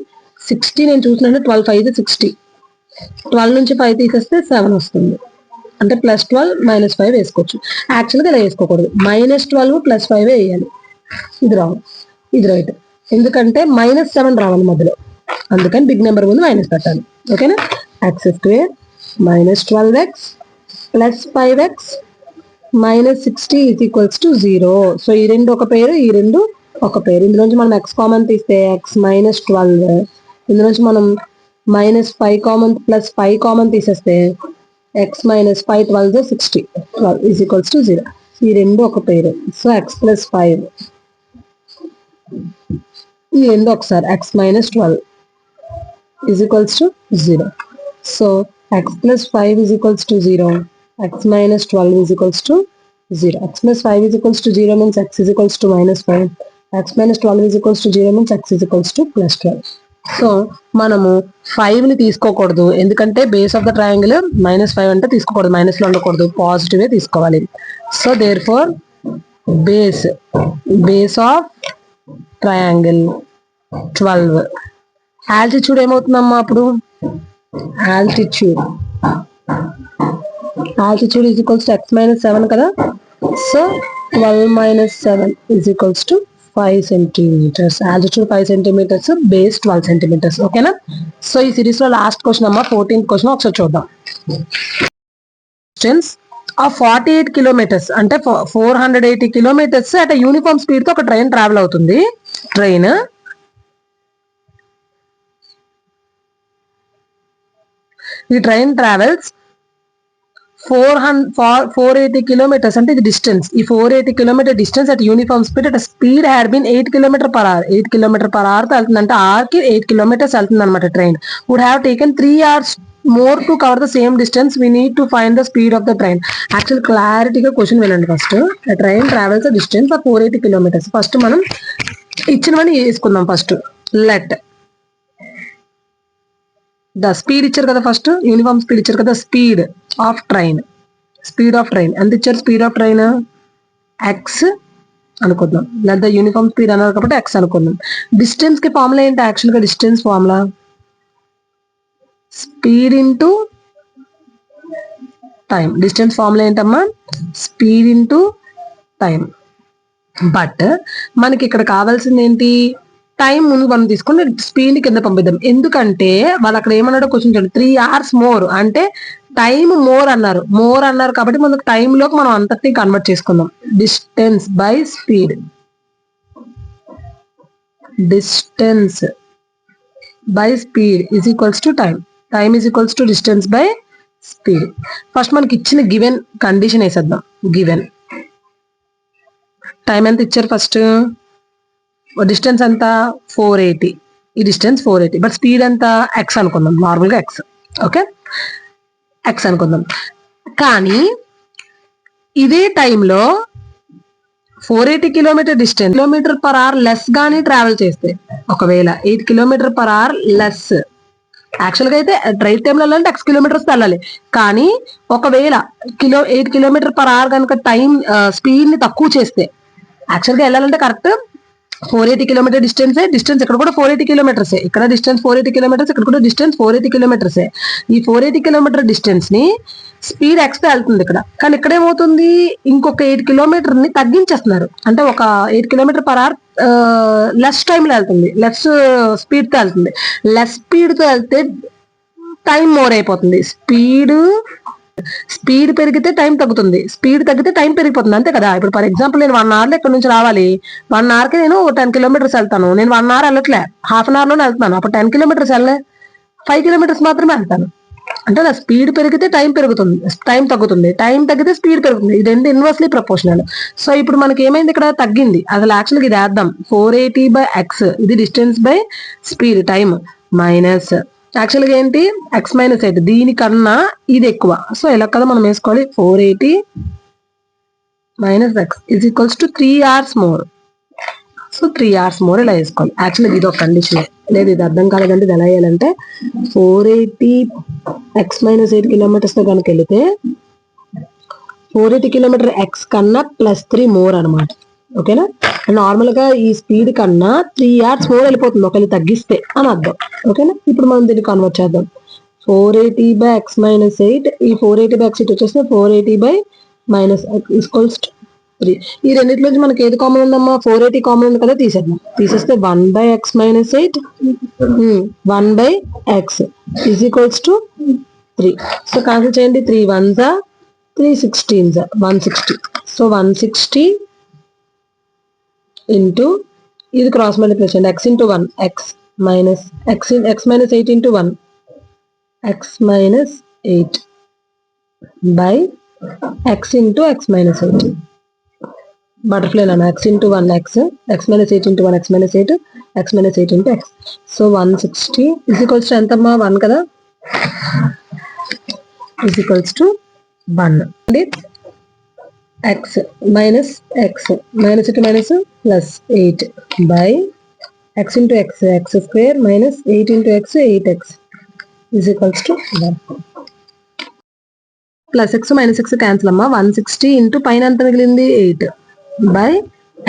60 నేను చూసినట్టు 12 5 60. 12 నుంచి 5 తీసేస్తే 7 వస్తుంది. అంటే ప్లస్ 12 మైనస్ 5 వేసుకోవచ్చు. యాక్చువల్గా ఇలా వేసుకోకూడదు, మైనస్ 12 ప్లస్ 5 వేయాలి. ఇది రావు, ఇది రైట్. ఎందుకంటే మైనస్ 7 రావాలి మధ్యలో, అందుకని బిగ్ నెంబర్ ముందు మైనస్ పెట్టాలి. ఓకేనా. x square minus 12x plus 5x minus 60 is equals to 0. So ఈ రెండు ఒక పేరు, ఈ రెండు ఒక పేరు. ఇందులోంచి మనం x కామన్ తీస్తే x మైనస్ 12, ఇందులోంచి మనం మైనస్ 5 కామన్ ప్లస్ 5 కామన్ తీసేస్తే x minus 5 12 60 12 is equals to 0. ఈ రెండు ఒక పేరు. సో x ప్లస్ 5, ఈ రెండు ఒకసారి x minus 12 is equals to 0. So x plus 5 is equals to 0, x minus 12 is equals to 0. X plus 5 is equals to 0 means x is equals to minus 5. X minus 12 is equals to 0 means x is equals to plus 12. So మనము 5 ని తీసుకోకూడదు, ఎందుకంటే base of the triangle -5 అంటే తీసుకోకూడదు, minus లో ఉండకూడదు, positive తీసుకోవాలి. So therefore base of triangle 12. Altitude ఏమవుతుందమ్మా అప్పుడు? Altitude is equals to x minus 7 కదా. So 12 minus 7 is equals to 5 centimetres. Altitude 5 centimetres, base 12 centimetres. ఓకేనా. సో ఈ సిరీస్ లో లాస్ట్ క్వశ్చన్ అమ్మా, 14th క్వశ్చన్ ఒకసారి చూద్దాం. ఆ 48 కిలోమీటర్స్ అంటే 480 కిలోమీటర్స్ అట్ యూనిఫామ్ స్పీడ్ తో ఒక ట్రైన్ ట్రావెల్ అవుతుంది. ట్రైన్ ఈ ట్రైన్ ట్రావెల్స్ 480 కిలోమీటర్స్ అంటే ఇది డిస్టెన్స్. ఈ 480 kilometre distance at uniform speed at speed had been 8 kilometre per hour. 8 kilometre per hour తో వెళ్తుంది అంటే అవర్ కి 8 కిలోమీటర్స్ వెళ్తుంది అనమాట train. Would have taken 3 hours more to cover the same distance. We need to find the speed of the train. Actual క్లారిటీగా question వినండి. First train travels distance of 480 kilometres. First మనం ఇచ్చినవన్నీ వేసుకుందాం. First let the speed ఇచ్చారు కదా, first uniform speed ఇచ్చారు కదా, speed of train. Speed of train ఎంత ఇచ్చారు? స్పీడ్ ఆఫ్ ట్రైన్ ఎక్స్ అనుకుందాం. లేదా యూనిఫామ్ స్పీడ్ అన్నారు కాబట్టి ఎక్స్ అనుకుందాం. డిస్టెన్స్ కి ఫార్ములా ఏంటి? యాక్చువల్ గా distance formula speed into time. Distance formula ఏంటమ్మా? Speed into time. బట్ మనకి ఇక్కడ కావాల్సింది ఏంటి? టైం ముందు మనం తీసుకొని స్పీడ్ కింద పంపిద్దాం. ఎందుకంటే వాళ్ళు అక్కడ ఏమన్నాడో క్వశ్చన్ చూడండి. 3 hours మోర్ అంటే టైం మోర్ అన్నారు కాబట్టి మనకు టైంలోకి మనం అంతటినీ కన్వర్ట్ చేసుకుందాం. Distance by speed. Distance by speed is equals to time. Time is equals to distance by speed. First మనకి ఇచ్చిన గివెన్ కండిషన్ వేసేద్దాం. గివెన్ టైం ఎంత ఇచ్చారు? ఫస్ట్ డిస్టెన్స్ ఎంత? 480. ఈ డిస్టెన్స్ 480. బట్ స్పీడ్ ఎంత? ఎక్స్ అనుకుందాం. నార్మల్గా ఎక్స్. ఓకే, ఎక్స్ అనుకుందాం. కానీ ఇదే టైంలో 480 kilometre distance kilometre per hour less గానీ ట్రావెల్ చేస్తే, ఒకవేళ 8 కిలోమీటర్ పర్ అవర్ లెస్, యాక్చువల్గా అయితే రైట్ టైంలో వెళ్ళాలంటే x కిలోమీటర్స్ వెళ్ళాలి. కానీ ఒకవేళ 8 కిలోమీటర్ పర్ అవర్ కనుక టైం స్పీడ్ ని తక్కువ చేస్తే, యాక్చువల్గా వెళ్ళాలంటే కరెక్ట్ 480 కిలోమీటర్ డిస్టెన్స్ ఇక్కడ కూడా 480 కిలోమీటర్సే. ఇక్కడ డిస్టెన్స్ 480 కిలోమీటర్స్, ఇక్కడ కూడా డిస్టెన్స్ 480 కిలోమీటర్సే. ఈ 480 కిలోమీటర్ డిస్టెన్స్ ని స్పీడ్ ఎక్స్ తో వెళ్తుంది ఇక్కడ. కానీ ఇక్కడ ఏమవుతుంది? ఇంకొక 8 కిలోమీటర్ ని తగ్గించేస్తున్నారు. అంటే ఒక 8 కిలోమీటర్ పర్ అవర్ లెస్ టైంలో వెళ్తుంది, లెస్ స్పీడ్ తో వెళ్తుంది. లెస్ స్పీడ్ తో వెళ్తే టైం మోర్ అయిపోతుంది. స్పీడ్ పెరిగితే టైం తగ్గుతుంది, స్పీడ్ తగ్గితే టైం పెరిగిపోతుంది. అంతే కదా. ఇప్పుడు ఫర్ ఎగ్జాంపుల్ నేను 1 hour లో ఇక్కడ నుంచి రావాలి. 1 hour కి నేను 10 కిలోమీటర్స్ వెళ్తాను. నేను 1 hour వెళ్ళట్లే, హాఫ్ అన్ అవర్ లోనే వెళ్తాను. అప్పుడు 10 కిలోమీటర్స్ వెళ్ళలే, 5 కిలోమీటర్స్ మాత్రమే వెళ్తాను. అంటే నా స్పీడ్ పెరిగితే టైం పెరుగుతుంది, టైం తగ్గుతుంది. టైం తగ్గితే స్పీడ్ పెరుగుతుంది. ఇది రెండు ఇన్వర్స్లీ ప్రపోర్షనల్. సో ఇప్పుడు మనకి ఏమైంది? ఇక్కడ తగ్గింది. అసలు యాక్చువల్గా ఇది వేద్దాం. 480 బై ఎక్స్, ఇది distance by speed time, minus యాక్చువల్గా ఏంటి? X minus 8. దీనికన్నా ఇది ఎక్కువ. సో ఇలా కదా మనం వేసుకోవాలి. 480 minus x is equals to 3 hours more. So 3 hours more ఇలా వేసుకోవాలి. యాక్చువల్గా ఇది ఒక కండిషన్. లేదు ఇది అర్థం కాలేదంటే ఇది ఎలా వేయాలంటే 480 ఎక్స్ మైనస్ 8 కిలోమీటర్స్ తో కనుక వెళితే 480 కిలోమీటర్ ఎక్స్ కన్నా +3 మోర్ అనమాట. ఓకేనా? నార్మల్ గా ఈ స్పీడ్ కన్నా 3 hours మోర్ వెళ్ళిపోతుంది ఒకవేళ తగ్గిస్తే అని అర్థం. ఓకేనా? ఇప్పుడు మనం దీన్ని కన్వర్ట్ చేద్దాం. 480 బై ఎక్స్ మైనస్ 8. ఈ 480 బై ఎక్స్ వచ్చేస్తే 480 బై మైనస్ ఈక్వల్స్ 3. ఈ రెండింటిలోంచి మనకి ఏది కామన్ ఉందమ్మా? 480 కామన్ ఉంది కదా, తీసేద్దాం. తీసేస్తే 1 by X minus 8 1 by X is equals to 3. So cancel చేయండి. 3 1s 3 16s 160. సో 160 ఇంటూ ఇది cross multiplication x into 1 x minus x minus 8 into 1 x minus 8 by x into x minus 8. Butterfly నాన్న. x into 1 x minus 8 into 1 x minus 8 x minus 8 into x. So 160 is equals to ఎంతమ్మా? 1 కదా, is equals to 1. x minus minus into minus plus 8 by x into x square minus 8 into x 8x is equals to 1. Plus x minus x cancel అమ్మా. 160 into పైన ఎంత మిగిలింది? 8 by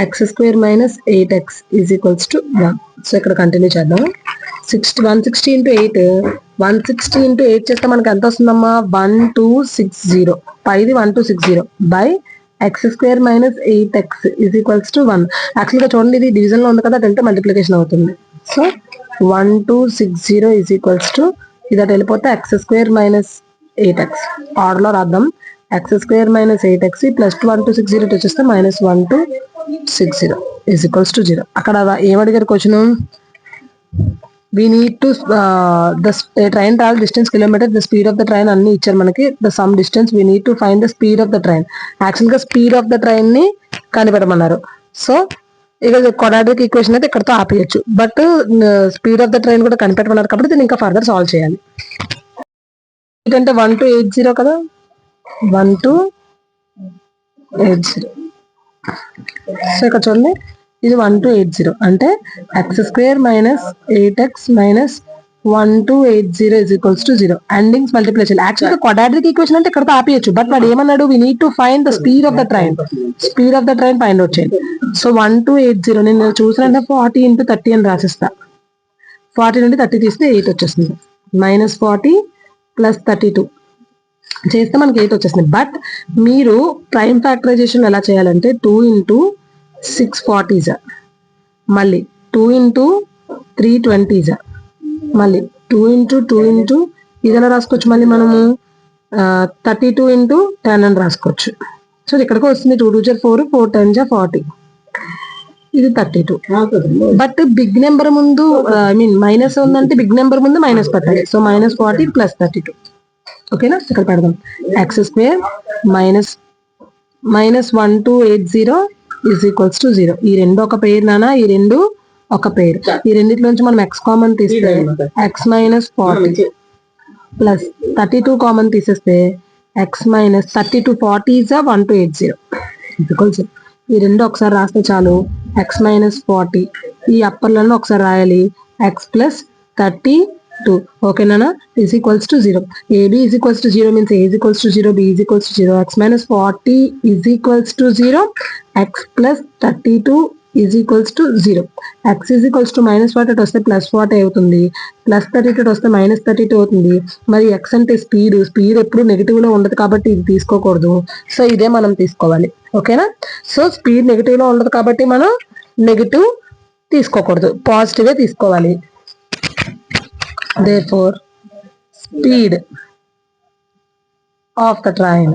x square minus 8x is equals to 1. So ఇక్కడ continue చేద్దాం. 160 into 8 160 into 8 చేస్తే మనకి ఎంత వస్తుందమ్మా? 1260. పైది 1260 by x square minus 8x is equals to 1. యాక్చువల్గా చూడండి ఇది డివిజన్ లో ఉంది కదా, అదంటే మల్టిప్లికేషన్ అవుతుంది. సో 1260 ఈజ్ ఈక్వల్స్ టు ఇది అటు వెళ్ళిపోతే x square minus 8x. Order లో రాద్దాం. X square minus 8x plus 1 to 60 వచ్చేస్తే minus 1 to 60 is equals to 0. అక్కడ ఏమడిగారు question, we need to the train travel distance kilometer, the speed of the train అన్ని ఇచ్చారు మనకి. the some distance we need to find the speed of the train. Actual గా speed of the train ని కనిపెట్టమన్నారు. So ఇక quadratic equation అయితే ఇక్కడతో ఆపేయచ్చు, but speed of the train కూడా కనిపెట్టమన్నారు కాబట్టి దీన్ని ఇంకా ఫర్దర్ సాల్వ్ చేయాలి. ఏంటంటే 1 to 80 కదా, 1 to 80. సో ఇక్కడ చూడండి, ఇది 1 to 80 అంటే X square minus 8x minus 1 to 80 is equals to 0. Endings multiply చేయాలి. యాక్చువల్గా క్వాడ్రాటిక్ ఈక్వేషన్ అంటే ఇక్కడ ఆపేయచ్చు, బట్ వాడు ఏమన్నాడు, we need to find the speed of the train. Speed of the train find out చేయండి. సో 1 to 80 నేను చూసానంటే 40 into 30 అని రాసిస్తా. 40 నుండి 30 తీస్తే 8 వచ్చేస్తుంది. మైనస్ 40 ప్లస్ 32 చేస్తే మనకి 8 వచ్చేస్తుంది. బట్ మీరు ప్రైమ్ ఫ్యాక్టరైజేషన్ ఎలా చేయాలంటే 2 into 640s, మళ్ళీ 2 into 320s, మళ్ళీ 2 into 2 into ఇదైనా రాసుకోవచ్చు. మళ్ళీ మనము 32 into 10 అని రాసుకోవచ్చు. సో ఇక్కడికి వస్తుంది 2 2 4 4 10 40, ఇది 32. బట్ బిగ్ నెంబర్ ముందు ఐ మీన్ మైనస్ ఉందంటే బిగ్ నెంబర్ ముందు మైనస్ పెట్టాలి. So minus 40 plus 32. ఓకేనా, ఇక్కడ పెడదాం. X square minus 1 to 80 is equals to 0. ఈ రెండు ఒక పేరు నానా, ఈ రెండు ఒక పేరు. ఈ రెండిట్లోంచి మనం ఎక్స్ కామన్ తీస్తే ఎక్స్ మైనస్ 40 ప్లస్ 32 కామన్ తీసేస్తే X minus 32 40 is 1 to 80 equals. ఈ రెండు ఒకసారి రాస్తే చాలు. ఎక్స్ మైనస్ 40 ఈ అప్పర్లను ఒకసారి రాయాలి. ఎక్స్ ప్లస్ 32 ఓకేనా, is equals to 0. Ab is equals to 0 means a is equals to 0, b is equals to 0. X minus 40 is equals to 0, x plus 32 is equals to 0. X is equals to minus 40 వస్తే plus 40 అవుతుంది, plus 32 వస్తే minus 32 అవుతుంది. మరి X అంటే speed ఎప్పుడు negative లో ఉండదు కాబట్టి ఇది తీసుకోకూడదు. సో ఇదే మనం తీసుకోవాలి. ఓకేనా, సో స్పీడ్ నెగిటివ్ లో ఉండదు కాబట్టి మనం నెగిటివ్ తీసుకోకూడదు, పాజిటివే తీసుకోవాలి. therefore speed of the train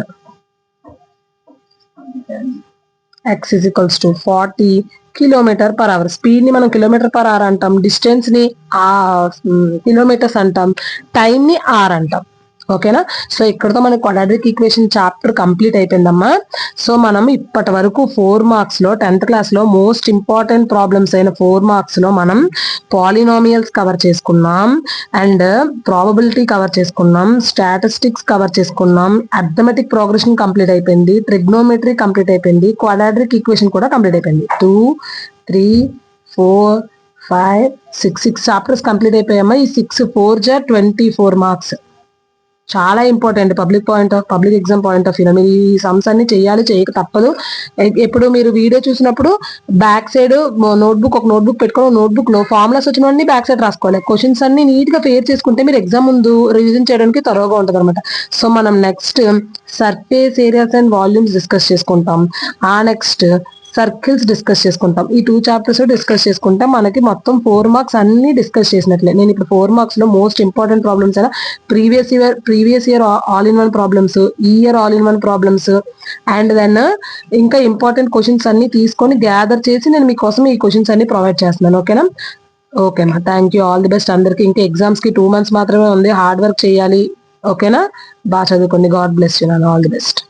x is equals to 40 km/h. Speed ని మనం km/h అంటాం, డిస్టెన్స్ ని కిలోమీటర్స్ అంటాం, టైం ని r అంటాం. ఓకేనా, సో ఇక్కడతో మన క్వాడ్రాటిక్ ఈక్వేషన్ చాప్టర్ కంప్లీట్ అయిపోయిందమ్మా. సో మనం ఇప్పటి వరకు 4 మార్క్స్ లో 10th క్లాస్ లో మోస్ట్ ఇంపార్టెంట్ ప్రాబ్లమ్స్ అయిన 4 మార్క్స్ లో మనం పాలినామియల్స్ కవర్ చేసుకున్నాం, అండ్ ప్రాబబిలిటీ కవర్ చేసుకున్నాం, స్టాటిస్టిక్స్ కవర్ చేసుకున్నాం, అర్థమెటిక్ ప్రోగ్రెషన్ కంప్లీట్ అయిపోయింది, ట్రిగ్నోమెట్రీ కంప్లీట్ అయిపోయింది, క్వాడ్రాటిక్ ఈక్వేషన్ కూడా కంప్లీట్ అయిపోయింది. 2 3 4 5 6 చాప్టర్స్ కంప్లీట్ అయిపోయామా. ఈ 6 4 24 మార్క్స్. చాలా important public exam point of view. మీరు ఈ సమ్స్ అన్ని చేయాలి, చేయక తప్పదు. ఎప్పుడు మీరు వీడియో చూసినప్పుడు బ్యాక్ సైడ్ ఒక నోట్బుక్ పెట్టుకోవాలి. నోట్బుక్ లో ఫార్ములాస్ వచ్చినవన్నీ బ్యాక్ సైడ్ రాసుకోవాలి. క్వశ్చన్స్ అన్ని నీట్ గా ఫేర్ చేసుకుంటే మీరు ఎగ్జామ్ ముందు రివిజన్ చేయడానికి త్వరగా ఉంటుంది అనమాట. సో మనం next surface areas and volumes discuss చేసుకుంటాం. ఆ నెక్స్ట్ సర్కిల్స్ డిస్కస్ చేసుకుంటాం. ఈ 2 చాప్టర్స్ డిస్కస్ చేసుకుంటాం. మనకి మొత్తం 4 మార్క్స్ అన్ని డిస్కస్ చేసినట్లే. నేను ఇప్పుడు 4 మార్క్స్ లో మోస్ట్ ఇంపార్టెంట్ ప్రాబ్లమ్స్ అయినా previous year all in one problems, ఈ year all in one problems, and then ఇంకా ఇంపార్టెంట్ క్వశ్చన్స్ అన్ని తీసుకొని గ్యాదర్ చేసి నేను మీకోసం ఈ క్వశ్చన్స్ అన్ని ప్రొవైడ్ చేస్తున్నాను. ఓకేనా, ఓకేనా, thank you, all the best అందరికి. ఇంకా ఎగ్జామ్స్ కి 2 months మాత్రమే ఉంది, హార్డ్ వర్క్ చేయాలి. ఓకేనా, బాగా చదువుకోండి. God bless you, all the best.